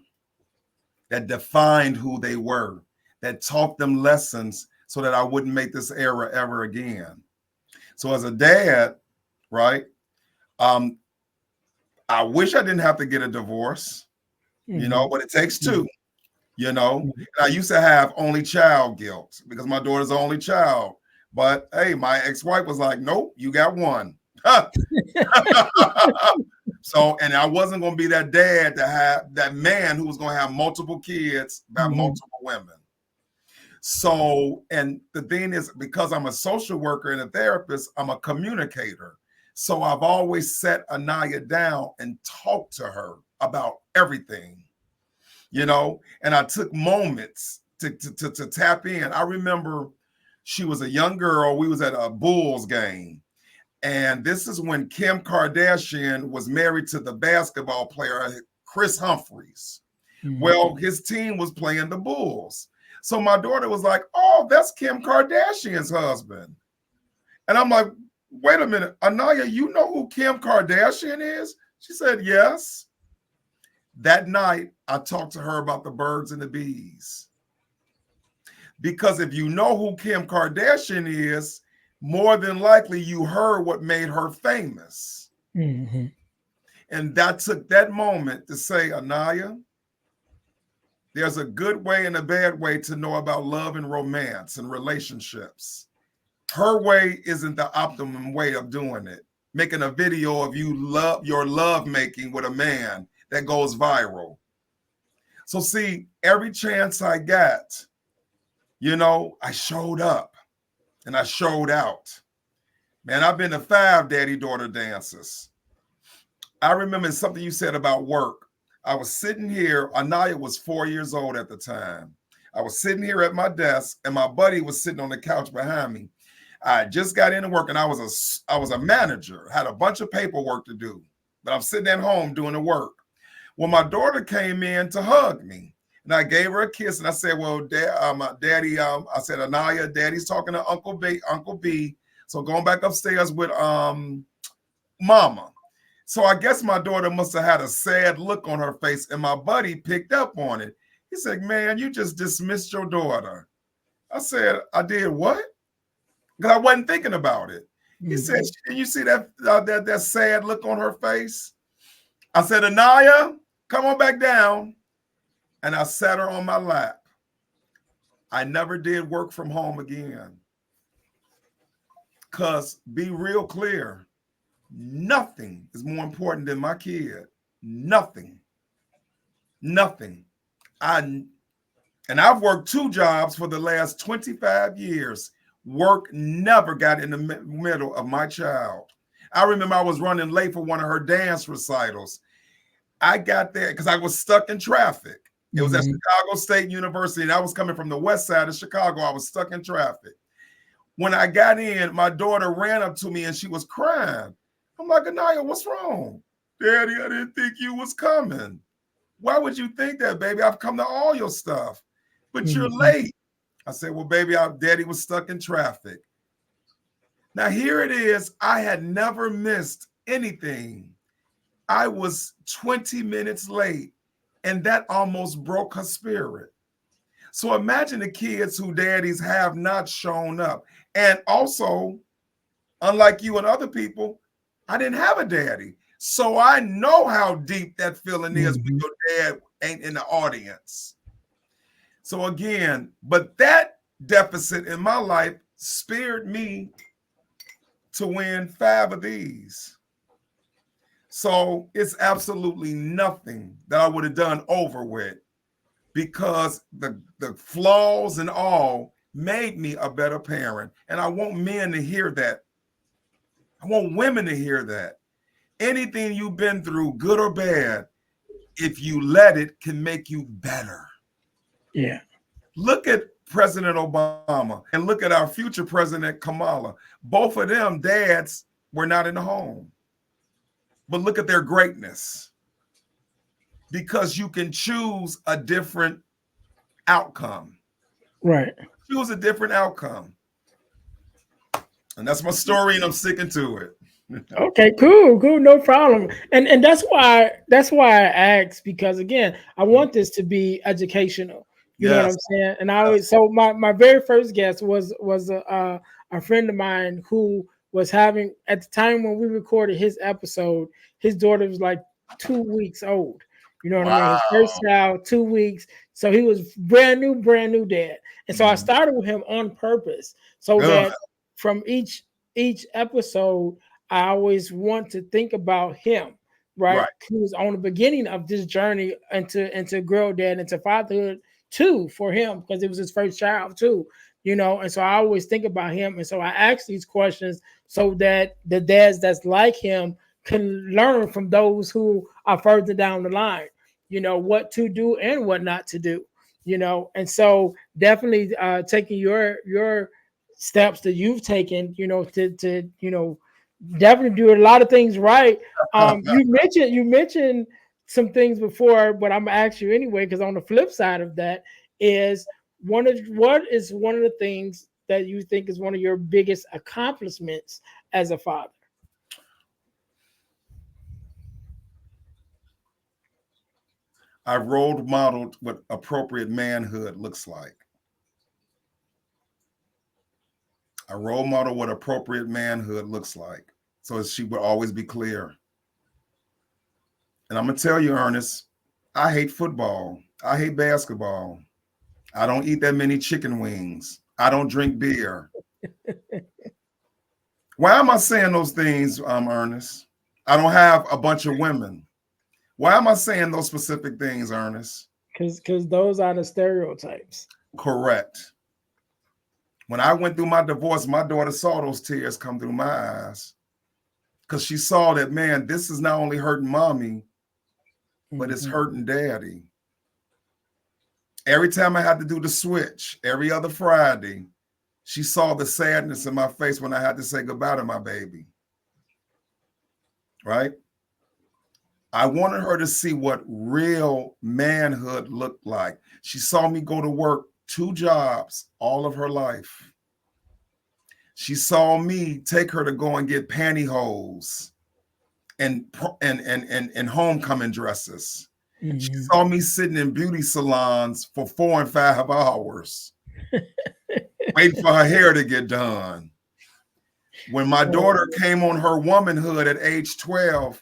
that defined who they were, that taught them lessons so that I wouldn't make this error ever again. So as a dad, right, um, I wish I didn't have to get a divorce, Mm-hmm. but it takes two, you know. And I used to have only child guilt because my daughter's the only child. But hey, my ex-wife was like, nope, you got one. So, and I wasn't going to be that dad to have that man who was going to have multiple kids by Mm-hmm. multiple women. So, and the thing is, because I'm a social worker and a therapist, I'm a communicator. So I've always set Anaya down and talked to her about everything, and I took moments to tap in. I remember she was a young girl. We was at a Bulls game. And this is when Kim Kardashian was married to the basketball player, Chris Humphries. Mm-hmm. Well, his team was playing the Bulls. So my daughter was like, oh, that's Kim Kardashian's husband. And I'm like, wait a minute, Anaya, you know who Kim Kardashian is? She said, yes. That night, I talked to her about the birds and the bees. Because if you know who Kim Kardashian is, more than likely you heard what made her famous. Mm-hmm. And that took that moment to say, Anaya, there's a good way and a bad way to know about love and romance and relationships. Her way isn't the optimum way of doing it. Making a video of your love making with a man that goes viral. So see, every chance I got, I showed up and I showed out. Man, I've been to 5 daddy-daughter dances. I remember something you said about work. I was sitting here, Anaya was 4 years old at the time. I was sitting here at my desk and my buddy was sitting on the couch behind me. I just got into work and I was a manager, had a bunch of paperwork to do, but I'm sitting at home doing the work. Well, my daughter came in to hug me and I gave her a kiss and I said, well, daddy, I said, Anaya, daddy's talking to Uncle B. So going back upstairs with mama. So I guess my daughter must have had a sad look on her face and my buddy picked up on it. He said, man, you just dismissed your daughter. I said, I did what? Because I wasn't thinking about it. He said, "Can you see that sad look on her face?" I said, Anaya, come on back down. And I sat her on my lap. I never did work from home again. Because be real clear, nothing is more important than my kid. Nothing. Nothing. And I've worked 2 jobs for the last 25 years. Work never got in the middle of my child. I remember I was running late for one of her dance recitals. I got there because I was stuck in traffic. It was at Chicago State University, and I was coming from the west side of Chicago. I was stuck in traffic. When I got in, my daughter ran up to me and she was crying. I'm like, Anaya, what's wrong? Daddy, I didn't think you was coming. Why would you think that, baby? I've come to all your stuff, but you're late. I said, well, baby, daddy was stuck in traffic. Now, here it is. I had never missed anything. I was 20 minutes late, and that almost broke her spirit. So imagine the kids who daddies have not shown up. And also, unlike you and other people, I didn't have a daddy. So I know how deep that feeling is when your dad ain't in the audience. So again, but that deficit in my life spared me to win 5 of these. So it's absolutely nothing that I would have done over with, because the flaws and all made me a better parent. And I want men to hear that. I want women to hear that. Anything you've been through, good or bad, if you let it, can make you better. Yeah. Look at President Obama and look at our future president, Kamala. Both of them dads were not in the home. But look at their greatness. Because you can choose a different outcome. Right. Choose a different outcome. And that's my story, and I'm sticking to it. Okay, cool, no problem. And that's why I asked, because again, I want this to be educational. You know what Yes. I'm saying? And I always, so my very first guest was a friend of mine who was having, at the time when we recorded his episode, his daughter was like 2 weeks old. You know what I mean? His first Wow. child, 2 weeks. So he was brand new dad. And so I started with him on purpose, so Good. that from each episode I always want to think about him, right? Right. He was on the beginning of this journey into girl dad, into fatherhood too, for him, because it was his first child too, And so I always think about him, and so I ask these questions so that the dads that's like him can learn from those who are further down the line, what to do and what not to do, And so definitely taking your steps that you've taken, to definitely do a lot of things right. You mentioned some things before, but I'm gonna ask you anyway, because on the flip side of that is, what is one of the things that you think is one of your biggest accomplishments as a father? I role modeled what appropriate manhood looks like. A role model what appropriate manhood looks like. So she would always be clear. And I'm going to tell you, Ernest, I hate football. I hate basketball. I don't eat that many chicken wings. I don't drink beer. Why am I saying those things, Ernest? I don't have a bunch of women. Why am I saying those specific things, Ernest? Because those are the stereotypes. Correct. When I went through my divorce, my daughter saw those tears come through my eyes because she saw that, man, this is not only hurting mommy, but it's hurting daddy. Every time I had to do the switch, every other Friday, she saw the sadness in my face when I had to say goodbye to my baby. Right? I wanted her to see what real manhood looked like. She saw me go to work 2 jobs all of her life. She saw me take her to go and get pantyhose and homecoming dresses. She saw me sitting in beauty salons for 4 and 5 hours, waiting for her hair to get done. When my daughter came on her womanhood at age 12,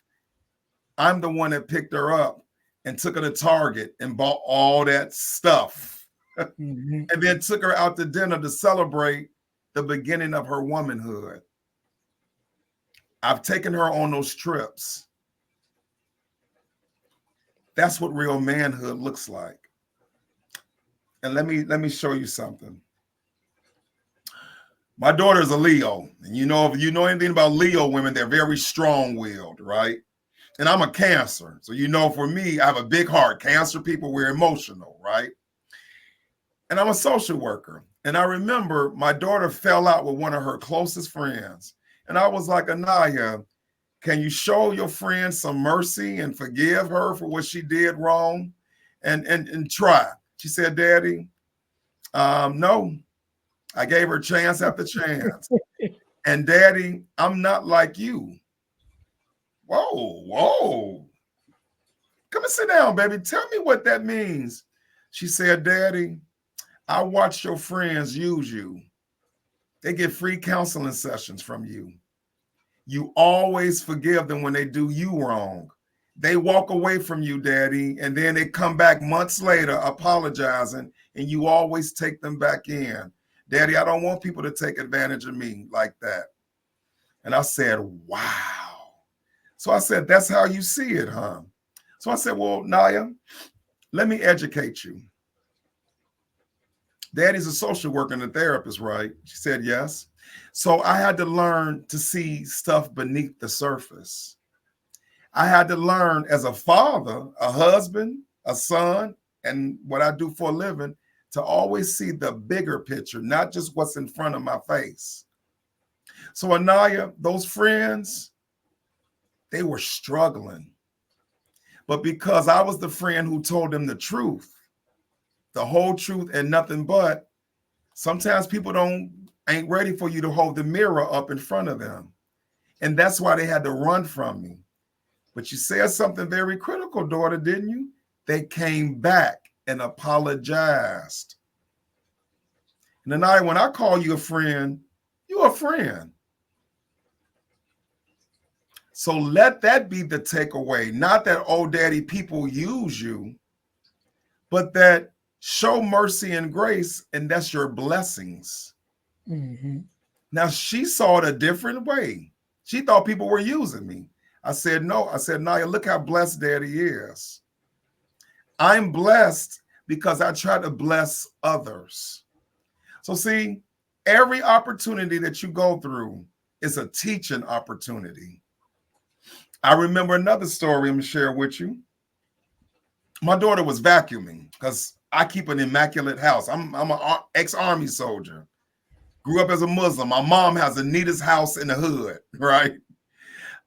I'm the one that picked her up and took her to Target and bought all that stuff. And then took her out to dinner to celebrate the beginning of her womanhood. I've taken her on those trips. That's what real manhood looks like. And let me show you something. My daughter's a Leo, and if you know anything about Leo women, they're very strong-willed, right? And I'm a Cancer, so for me, I have a big heart. Cancer people, we're emotional, right? And I'm a social worker. And I remember my daughter fell out with one of her closest friends, and I was like, Anaya, can you show your friend some mercy and forgive her for what she did wrong, and try? She said, Daddy, no. I gave her chance after chance. And Daddy, I'm not like you. Whoa. Come and sit down, baby. Tell me what that means. She said, Daddy, I watch your friends use you. They get free counseling sessions from you. You always forgive them when they do you wrong. They walk away from you, Daddy, and then they come back months later apologizing, and you always take them back in. Daddy, I don't want people to take advantage of me like that. And I said, wow. So I said, that's how you see it, huh? So I said, well, Naya, let me educate you. Daddy's a social worker and a therapist, right? She said, yes. So I had to learn to see stuff beneath the surface. I had to learn as a father, a husband, a son, and what I do for a living, to always see the bigger picture, not just what's in front of my face. So Anaya, those friends, they were struggling. But because I was the friend who told them the truth, the whole truth and nothing but, sometimes people ain't ready for you to hold the mirror up in front of them. And that's why they had to run from me. But you said something very critical, daughter, didn't you? They came back and apologized. And then when I call you a friend, you're a friend. So let that be the takeaway. Not that, oh, Daddy, people use you, but that show mercy and grace, and that's your blessings. Now, she saw it a different way. She thought people were using me. I said, no. I said, Naya, look how blessed Daddy is. I'm blessed because I try to bless others. So see, every opportunity that you go through is a teaching opportunity. I remember another story I'm going to share with you. My daughter was vacuuming because I keep an immaculate house. I'm an ex-Army soldier. Grew up as a Muslim. My mom has the neatest house in the hood, right?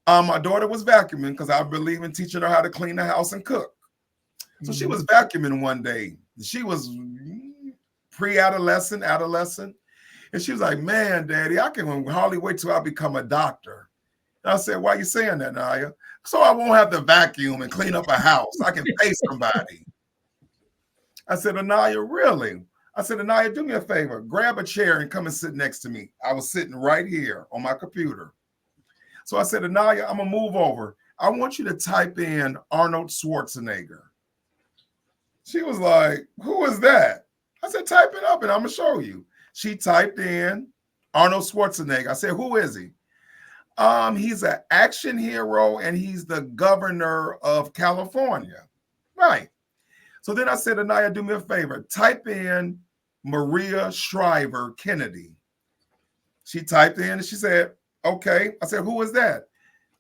My daughter was vacuuming because I believe in teaching her how to clean the house and cook. So she was vacuuming one day. She was pre-adolescent, adolescent. And she was like, man, Daddy, I can hardly wait till I become a doctor. And I said, why are you saying that, Naya? So I won't have to vacuum and clean up a house. I can pay somebody. I said, Anaya, really? I said, Anaya, do me a favor. Grab a chair and come and sit next to me. I was sitting right here on my computer. So I said, Anaya, I'm going to move over. I want you to type in Arnold Schwarzenegger. She was like, who is that? I said, type it up and I'm going to show you. She typed in Arnold Schwarzenegger. I said, who is he? He's an action hero and he's the governor of California. Right. So then I said, Anaya, do me a favor. Type in Maria Shriver Kennedy. She typed in and she said, okay. I said, who is that?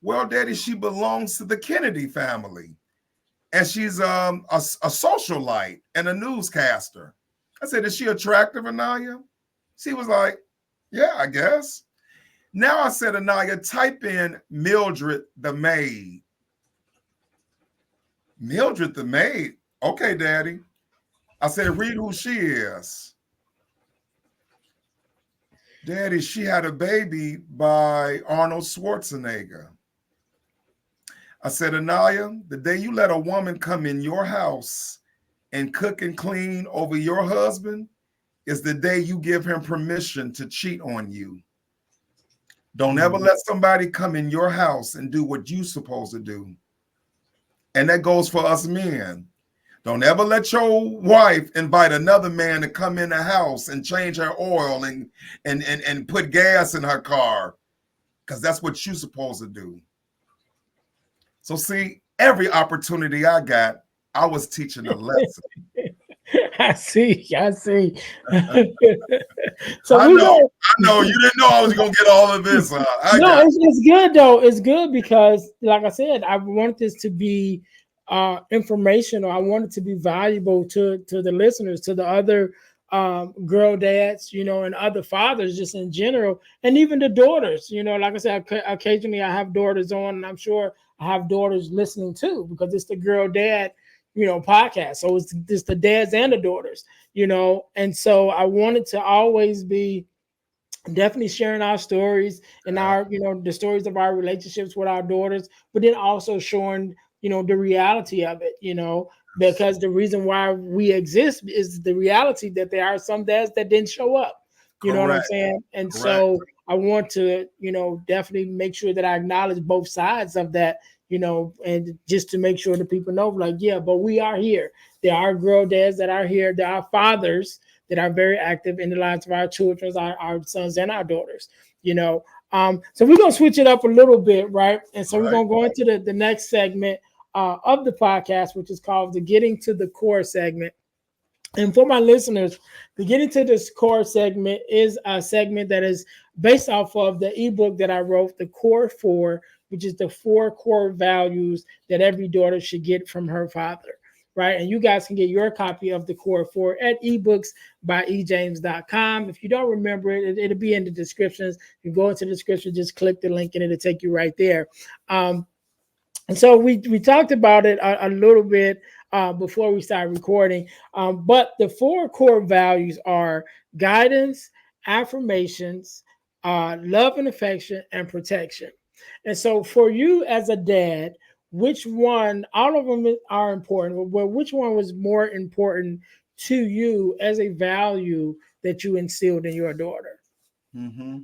Well, Daddy, she belongs to the Kennedy family. And she's a socialite and a newscaster. I said, is she attractive, Anaya? She was like, yeah, I guess. Now I said, Anaya, type in Mildred the maid. Mildred the maid? Okay, Daddy. I said, read who she is. Daddy, she had a baby by Arnold Schwarzenegger. I said, Anaya, the day you let a woman come in your house and cook and clean over your husband is the day you give him permission to cheat on you. Don't ever let somebody come in your house and do what you're supposed to do. And that goes for us men. Don't ever let your wife invite another man to come in the house and change her oil and put gas in her car, because that's what you're supposed to do. So see, every opportunity I got, I was teaching a lesson. I see. So I we know, go. I know. You didn't know I was gonna get all of this. I No, got it's good though. It's good because, like I said, I want this to be informational. I want it to be valuable to the listeners, to the other girl dads, and other fathers just in general, and even the daughters. Like I said, occasionally I have daughters on, and I'm sure I have daughters listening too, because it's the girl dad, podcast. So it's the dads and the daughters, and so I want it to always be definitely sharing our stories and our the stories of our relationships with our daughters, but then also showing the reality of it, because the reason why we exist is the reality that there are some dads that didn't show up, you know what I'm correct, saying? And correct, so I want to definitely make sure that I acknowledge both sides of that, and just to make sure that people know, like, yeah, but we are here. There are girl dads that are here. There are fathers that are very active in the lives of our children, our sons and our daughters, So we're going to switch it up a little bit, right? And so we're right, going to go into the next segment of the podcast, which is called the Getting to the Core segment. And for my listeners, the Getting to this Core segment is a segment that is based off of the ebook that I wrote, The Core Four, which is the 4 core values that every daughter should get from her father. Right. And you guys can get your copy of the Core Four at ebooks by ejames.com. If you don't remember it, it'll be in the descriptions. You go into the description, just click the link and it'll take you right there. And so we talked about it a little bit before we started recording. But the 4 core values are guidance, affirmations, love and affection, and protection. And so for you as a dad, which one, all of them are important, but which one was more important to you as a value that you instilled in your daughter? mm-hmm.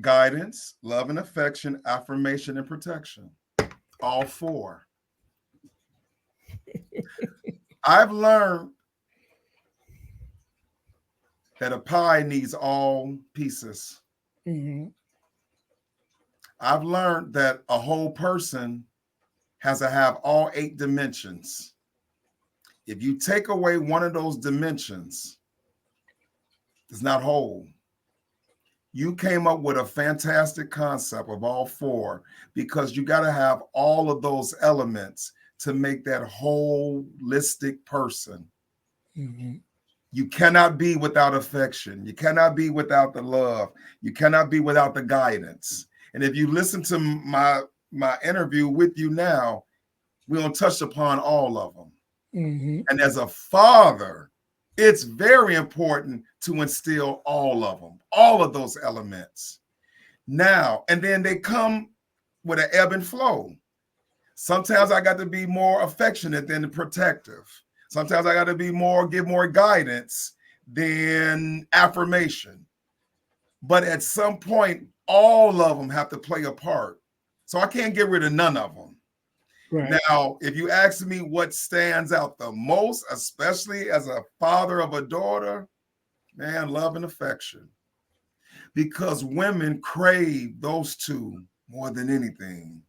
Guidance, love and affection, affirmation and protection. All 4. I've learned that a pie needs all pieces. Mm-hmm. I've learned that a whole person has to have all 8 dimensions. If you take away one of those dimensions, it's not whole. You came up with a fantastic concept of all 4, because you got to have all of those elements to make that holistic person. Mm-hmm. You cannot be without affection. You cannot be without the love. You cannot be without the guidance. And if you listen to my interview with you now, we'll touch upon all of them. Mm-hmm. And as a father, it's very important to instill all of them, all of those elements. Now, and then they come with an ebb and flow. Sometimes I got to be more affectionate than protective. Sometimes I got to be give more guidance then affirmation. But at some point, all of them have to play a part. So I can't get rid of none of them. Right. Now, if you ask me what stands out the most, especially as a father of a daughter, man, love and affection. Because women crave those two more than anything.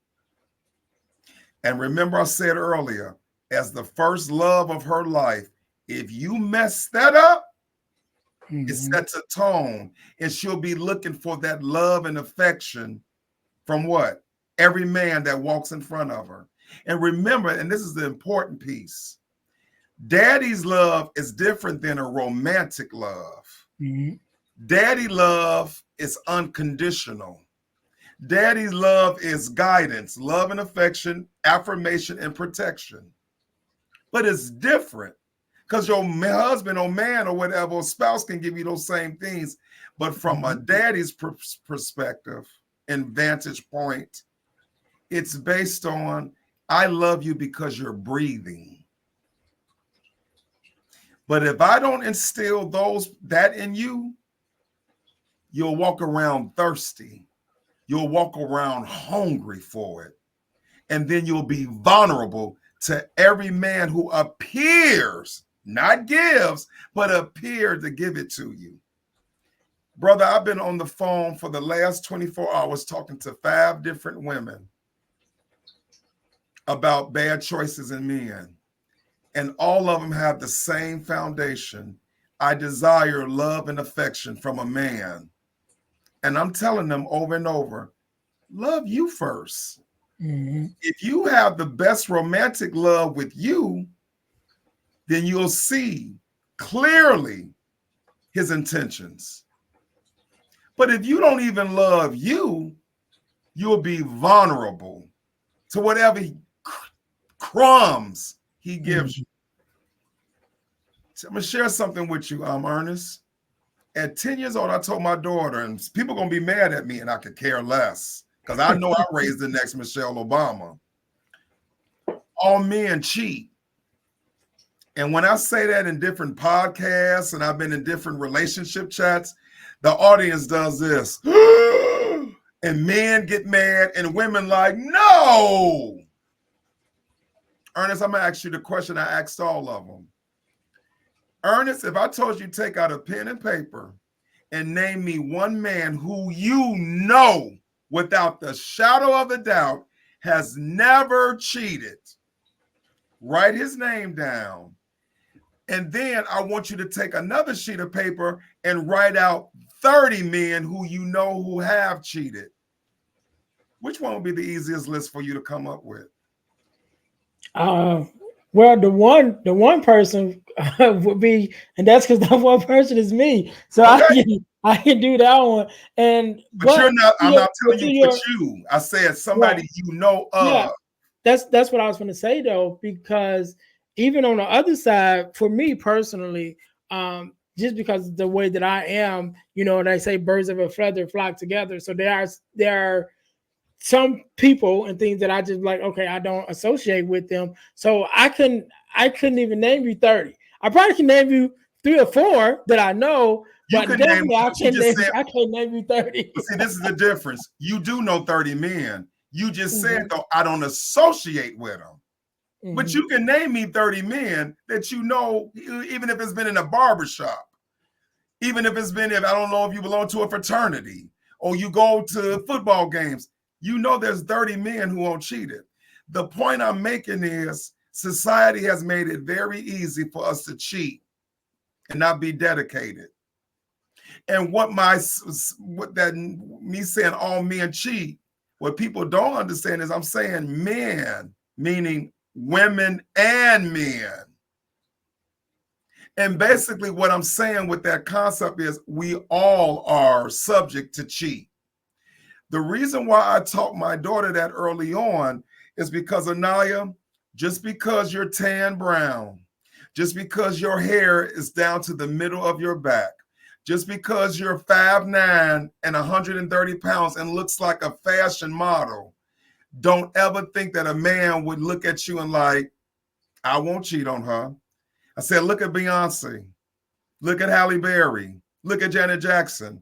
And remember, I said earlier, as the first love of her life, if you mess that up, it sets a tone, and she'll be looking for that love and affection from what? Every man that walks in front of her. And remember, and this is the important piece, daddy's love is different than a romantic love. Daddy love is unconditional. Daddy's love is guidance, love and affection, affirmation and protection. But it's different because your husband or man or whatever, or spouse can give you those same things. But from a daddy's perspective and vantage point, it's based on, I love you because you're breathing. But if I don't instill that in you, you'll walk around thirsty. You'll walk around hungry for it. And then you'll be vulnerable to every man who appears, not gives, but appear to give it to you. Brother, I've been on the phone for the last 24 hours talking to 5 different women about bad choices in men. And all of them have the same foundation. I desire love and affection from a man. And I'm telling them over and over, love you first. If you have the best romantic love with you, then you'll see clearly his intentions. But if you don't even love you, you'll be vulnerable to whatever crumbs he gives you. So I'm going to share something with you, Ernest. At 10 years old, I told my daughter, and people are going to be mad at me, and I could care less, because I know I raised the next Michelle Obama. All men cheat. And when I say that in different podcasts, and I've been in different relationship chats, the audience does this. And men get mad, and women like, no. Ernest, I'm going to ask you the question I asked all of them. Ernest, if I told you take out a pen and paper and name me one man who you know without the shadow of a doubt has never cheated, write his name down. And then I want you to take another sheet of paper and write out 30 men who you know who have cheated. Which one would be the easiest list for you to come up with? Well, the one person would be, and that's because that one person is me. So okay. I can do that one. But you're not. I'm not telling you for you. I said somebody right. You know of. Yeah, that's what I was going to say though, because even on the other side, for me personally, just because the way that I am, they say birds of a feather flock together. So there are some people and things that I just like, okay, I don't associate with them. So I couldn't even name you 30. I probably can name you 3 or 4 that I know, but definitely I can't name you 30. See, this is the difference. You do know 30 men. You just said, though, I don't associate with them. But you can name me 30 men that you know, even if it's been in a barbershop, even if it's been, I don't know if you belong to a fraternity or you go to football games. You know there's 30 men who won't cheat it. The point I'm making is society has made it very easy for us to cheat and not be dedicated. And me saying all men cheat, what people don't understand is I'm saying men, meaning women and men. And basically what I'm saying with that concept is we all are subject to cheat. The reason why I taught my daughter that early on is because, Anaya, just because you're tan brown, just because your hair is down to the middle of your back, just because you're 5'9" and 130 pounds and looks like a fashion model, don't ever think that a man would look at you and like, I won't cheat on her. I said, look at Beyonce. Look at Halle Berry. Look at Janet Jackson.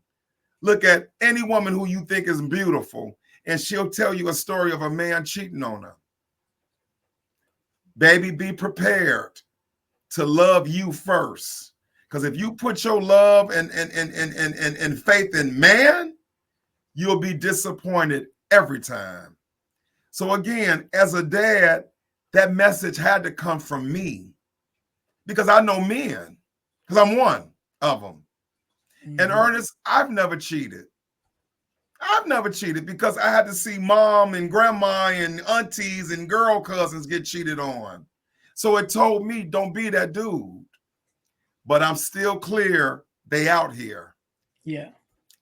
Look at any woman who you think is beautiful, and she'll tell you a story of a man cheating on her. Baby, be prepared to love you first. Because if you put your love and faith in man, you'll be disappointed every time. So again, as a dad, that message had to come from me because I know men, because I'm one of them. And Ernest, I've never cheated. I've never cheated because I had to see mom and grandma and aunties and girl cousins get cheated on. So it told me, don't be that dude. But I'm still clear they out here. Yeah.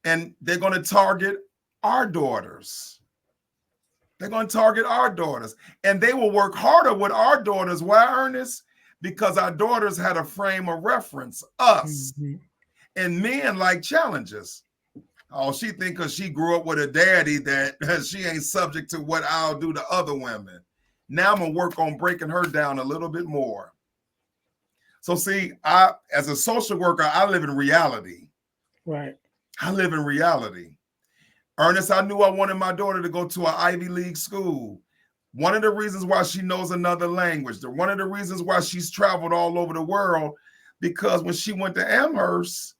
And they're going to target our daughters. They're going to target our daughters. And they will work harder with our daughters. Why, Ernest? Because our daughters had a frame of reference, us. And men like challenges. Oh, she think because she grew up with a daddy that she ain't subject to what I'll do to other women. Now I'm going to work on breaking her down a little bit more. So see, as a social worker, I live in reality. Right. I live in reality. Ernest, I knew I wanted my daughter to go to an Ivy League school. One of the reasons why she knows another language, one of the reasons why she's traveled all over the world, because when she went to Amherst,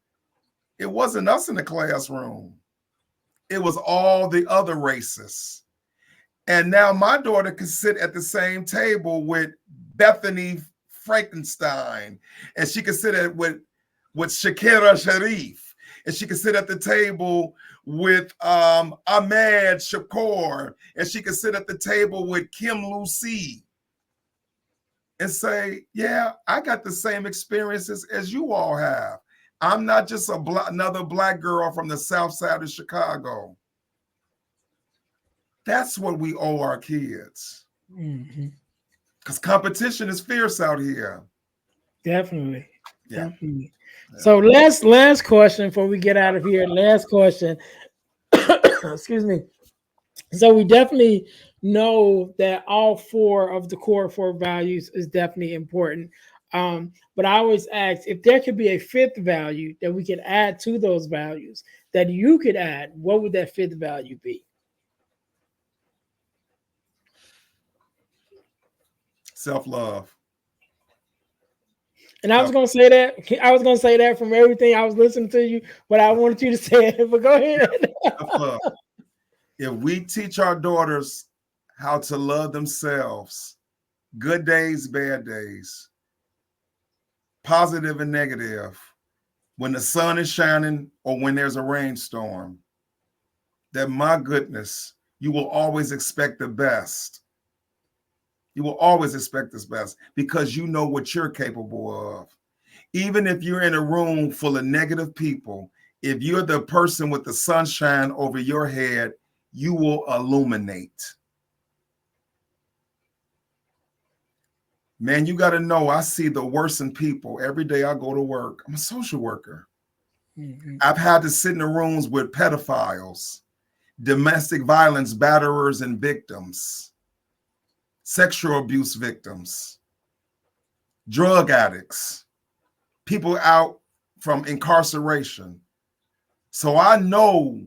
it wasn't us in the classroom. It was all the other races. And now my daughter can sit at the same table with Bethany Frankenstein, and she can sit with Shakira Sharif, and she can sit at the table with Ahmed Shakur, and she can sit at the table with Kim Lucy and say, yeah, I got the same experiences as you all have. I'm not just another black girl from the south side of Chicago. That's what we owe our kids. Because competition is fierce out here. Definitely. Yeah. Definitely. Yeah. So last question before we get out of here. Last question. Excuse me. So we definitely know that all four of the core four values is definitely important. But I always ask if there could be a fifth value that we could add to those values that you could add, what would that fifth value be? Self-love. And I was going to say that. I was going to say that from everything I was listening to you, but I wanted you to say it. But go ahead. Self-love. If we teach our daughters how to love themselves, good days, bad days, positive and negative, when the sun is shining or when there's a rainstorm, that my goodness, you will always expect the best. You will always expect the best because you know what you're capable of. Even if you're in a room full of negative people, if you're the person with the sunshine over your head, you will illuminate. Man, you got to know, I see the worst in people every day I go to work. I'm a social worker. I've had to sit in the rooms with pedophiles, domestic violence batterers and victims, sexual abuse victims, drug addicts, people out from incarceration. So I know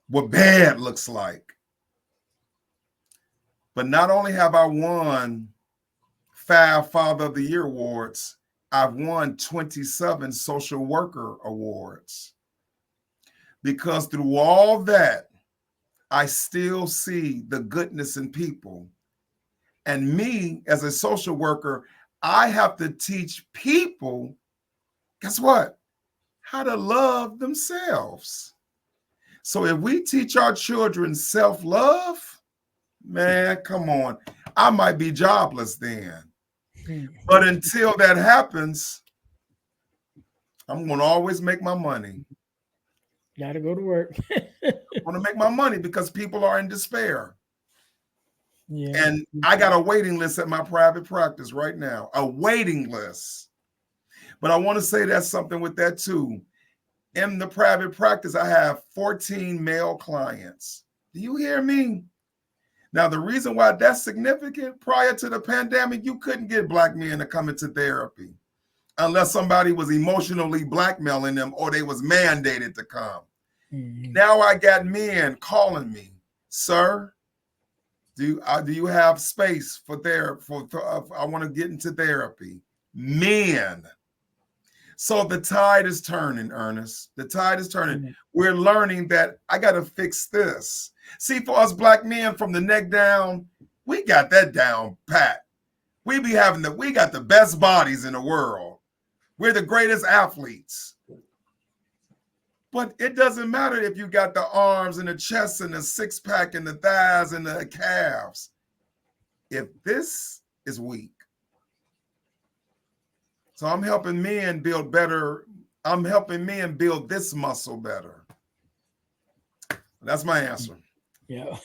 what bad looks like. But not only have I won 5 Father of the Year awards, I've won 27 social worker awards. Because through all that, I still see the goodness in people. And me, as a social worker, I have to teach people, guess what? How to love themselves. So if we teach our children self-love, man, come on. I might be jobless then. But until that happens, I'm going to always make my money. Got to go to work. I want to make my money because people are in despair. Yeah. And I got a waiting list at my private practice right now, a waiting list. But I want to say that's something with that too. In the private practice, I have 14 male clients. Do you hear me? Now, the reason why that's significant, prior to the pandemic, you couldn't get black men to come into therapy. unless somebody was emotionally blackmailing them or they was mandated to come. Mm-hmm. Now I got men calling me, sir, do you have space for therapy? I want to get into therapy. Men. So the tide is turning, Ernest. The tide is turning. Mm-hmm. We're learning that I got to fix this. See, for us black men from the neck down, we got that down pat. We got the best bodies in the world. We're the greatest athletes. But it doesn't matter if you got the arms and the chest and the six pack and the thighs and the calves. If this is weak. So I'm helping men build better. I'm helping men build this muscle better. That's my answer. Yeah.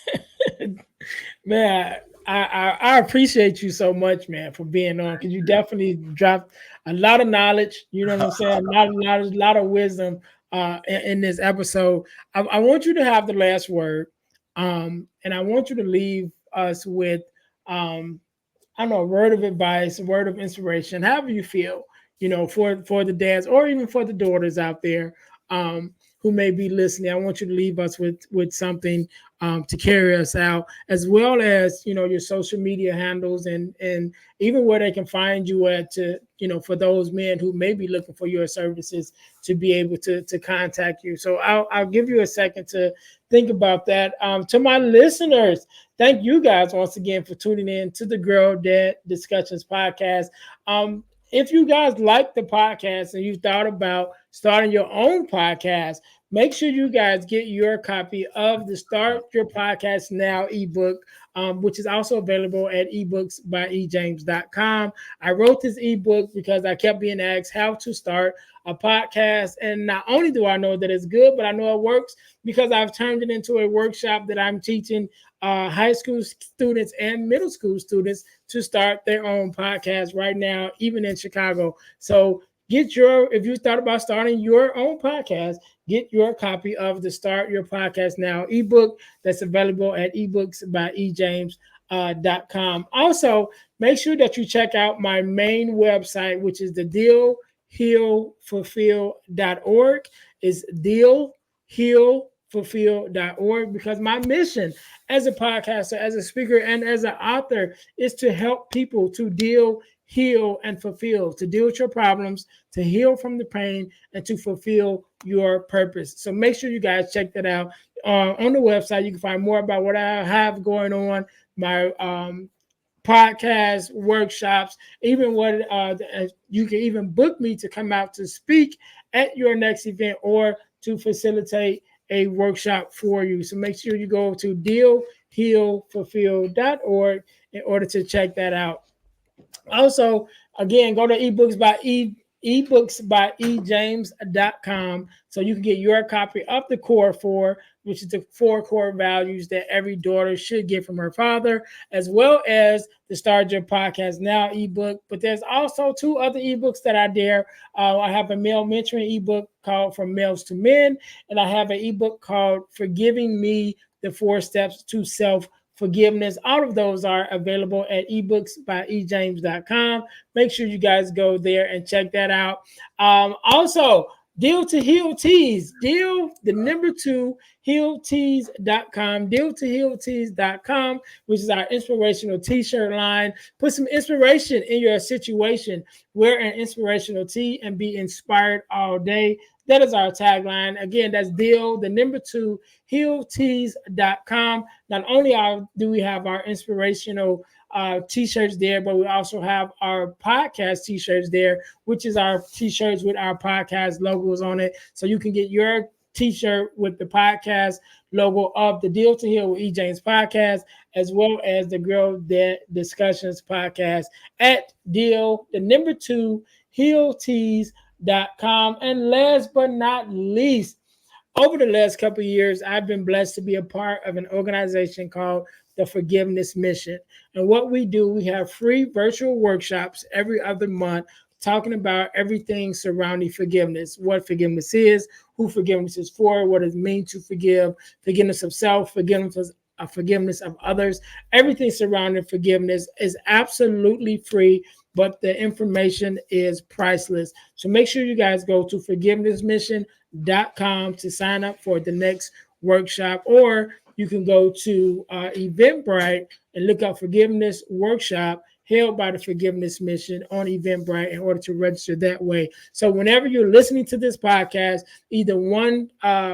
Man, I appreciate you so much, man, for being on, because you definitely dropped a lot of knowledge. You know what I'm saying? A lot of wisdom in this episode. I want you to have the last word, and I want you to leave us with, I don't know, a word of advice, a word of inspiration, however you feel, for the dads or even for the daughters out there, who may be listening. I want you to leave us with something, to carry us out, as well as your social media handles, and even where they can find you at, to for those men who may be looking for your services, to be able to contact you. So I'll give you a second to think about that. To my listeners, thank you guys once again for tuning in to the Girl Dad Discussions podcast. If you guys like the podcast and you thought about starting your own podcast, make sure you guys get your copy of the Start Your Podcast Now ebook, which is also available at ebooksbyejames.com. I wrote this ebook because I kept being asked how to start a podcast. And not only do I know that it's good, but I know it works because I've turned it into a workshop that I'm teaching high school students and middle school students to start their own podcast right now, even in Chicago. So if you thought about starting your own podcast, get your copy of the Start Your Podcast Now ebook that's available at ebooksbyejames.com. Also, make sure that you check out my main website, which is the dealhealfulfill.org. It's dealhealfulfill.org, because my mission as a podcaster, as a speaker, and as an author is to help people to deal, heal, and fulfill, to deal with your problems, to heal from the pain, and to fulfill your purpose. So make sure you guys check that out. On the website, you can find more about what I have going on, my podcast workshops, even what you can even book me to come out to speak at your next event or to facilitate a workshop for you. So make sure you go to dealhealfulfill.org in order to check that out. Also, again, go to ebooksbyejames.com so you can get your copy of the Core 4, which is the 4 core values that every daughter should get from her father, as well as the Start Your Podcast Now ebook. But there's also 2 other ebooks that are there. I have a male mentoring ebook called From Males to Men, and I have an ebook called Forgiving Me, the 4 Steps to Self-Forgiveness. All of those are available at ebooksbyejames.com. Make sure you guys go there and check that out. Also, Deal to Heal Tees. Deal, the number 2, healtees.com. Deal to healtees.com, which is our inspirational t-shirt line. Put some inspiration in your situation. Wear an inspirational tee and be inspired all day. That is our tagline. Again, that's Deal, the number 2, healtees.com. Not only do we have our inspirational t-shirts there, but we also have our podcast t-shirts there, which is our t-shirts with our podcast logos on it. So you can get your t-shirt with the podcast logo of the Deal to Heal with E. James podcast, as well as the Girl Dad Discussions podcast at Deal, the number 2, healtees.com. And last but not least, over the last couple of years, I've been blessed to be a part of an organization called the Forgiveness Mission. And what we do, we have free virtual workshops every other month talking about everything surrounding forgiveness, what forgiveness is, who forgiveness is for, what it means to forgive, forgiveness of self, forgiveness of others. Everything surrounding forgiveness is absolutely free. but the information is priceless. So make sure you guys go to forgivenessmission.com to sign up for the next workshop, or you can go to Eventbrite and look up Forgiveness Workshop held by the Forgiveness Mission on Eventbrite in order to register that way. So whenever you're listening to this podcast, either one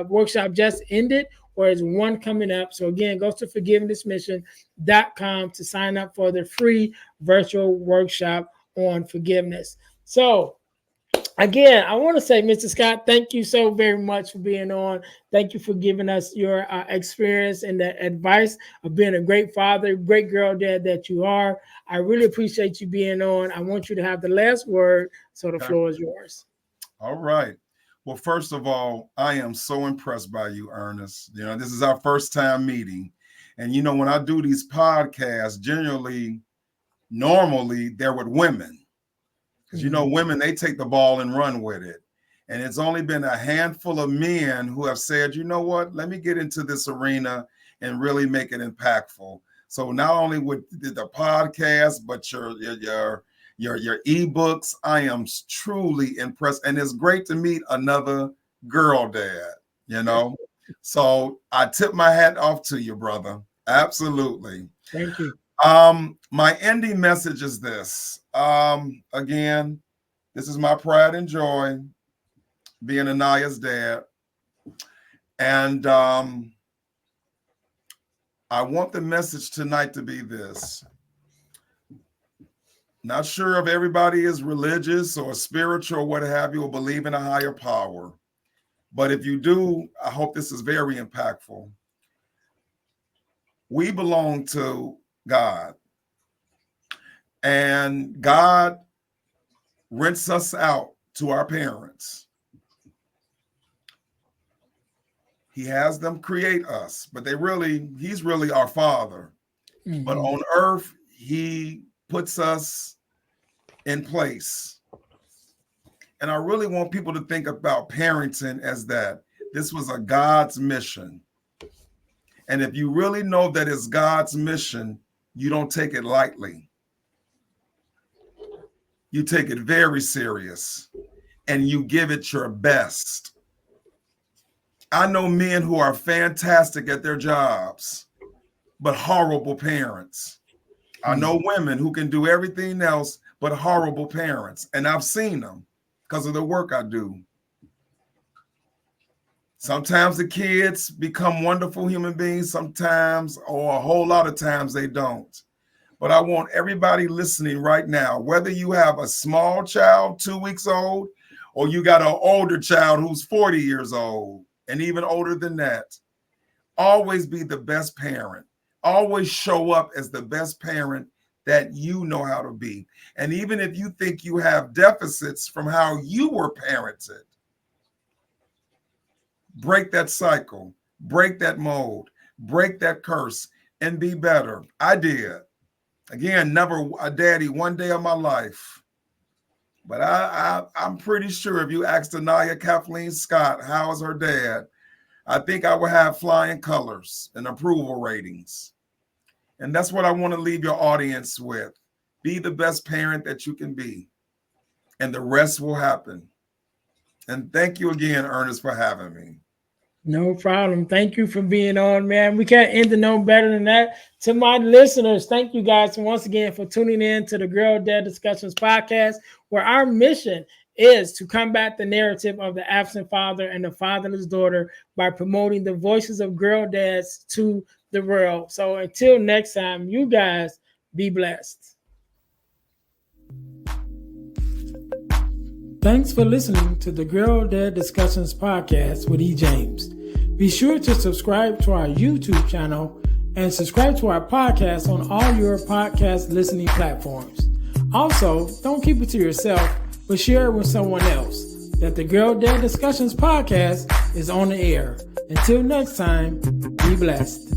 workshop just ended or is one coming up. So again, go to forgivenessmission.com to sign up for the free virtual workshop on forgiveness. So again, I want to say, Mr. Scott, thank you so very much for being on. Thank you for giving us your experience and the advice of being a great father, great girl dad that you are. I really appreciate you being on. I want you to have the last word, so the floor is yours. All right. Well, first of all, I am so impressed by you, Ernest. You know, this is our first time meeting. And, you know, when I do these podcasts, normally they're with women. Because, you know, women, they take the ball and run with it. And it's only been a handful of men who have said, you know what, let me get into this arena and really make it impactful. So not only with the podcast, but your ebooks, I am truly impressed. And it's great to meet another girl dad, you know. So I tip my hat off to you, brother. Absolutely. Thank you. My ending message is this. Again, this is my pride and joy being Anaya's dad. And I want the message tonight to be this. Not sure if everybody is religious or spiritual or what have you, or believe in a higher power. But if you do, I hope this is very impactful. We belong to God. And God rents us out to our parents. He has them create us, but he's really our father. Mm-hmm. But on earth, he puts us in place. And I really want people to think about parenting as that. This was a God's mission. And if you really know that it's God's mission, you don't take it lightly. You take it very serious and you give it your best. I know men who are fantastic at their jobs, but horrible parents. I know women who can do everything else, but horrible parents. And I've seen them because of the work I do. Sometimes the kids become wonderful human beings, sometimes, or a whole lot of times they don't. But I want everybody listening right now, whether you have a small child, 2 weeks old, or you got an older child who's 40 years old, and even older than that, always be the best parent. Always show up as the best parent that you know how to be. And even if you think you have deficits from how you were parented, break that cycle, break that mold, break that curse, and be better. I did. Again, never a daddy one day of my life. But I'm pretty sure if you asked Anaya Kathleen Scott, how is her dad, I think I would have flying colors and approval ratings. And that's what I want to leave your audience with. Be the best parent that you can be, and the rest will happen. And thank you again, Ernest, for having me. No problem. Thank you for being on, man. We can't end it no better than that. To my listeners, thank you guys once again for tuning in to the Girl Dad Discussions podcast, where our mission is to combat the narrative of the absent father and the fatherless daughter by promoting the voices of girl dads to the world. So until next time, you guys be blessed. Thanks for listening to the Girl Dad Discussions podcast with E. James. Be sure to subscribe to our YouTube channel and subscribe to our podcast on all your podcast listening platforms. Also, don't keep it to yourself, but share it with someone else. That the Girl Dad Discussions podcast is on the air. Until next time, be blessed.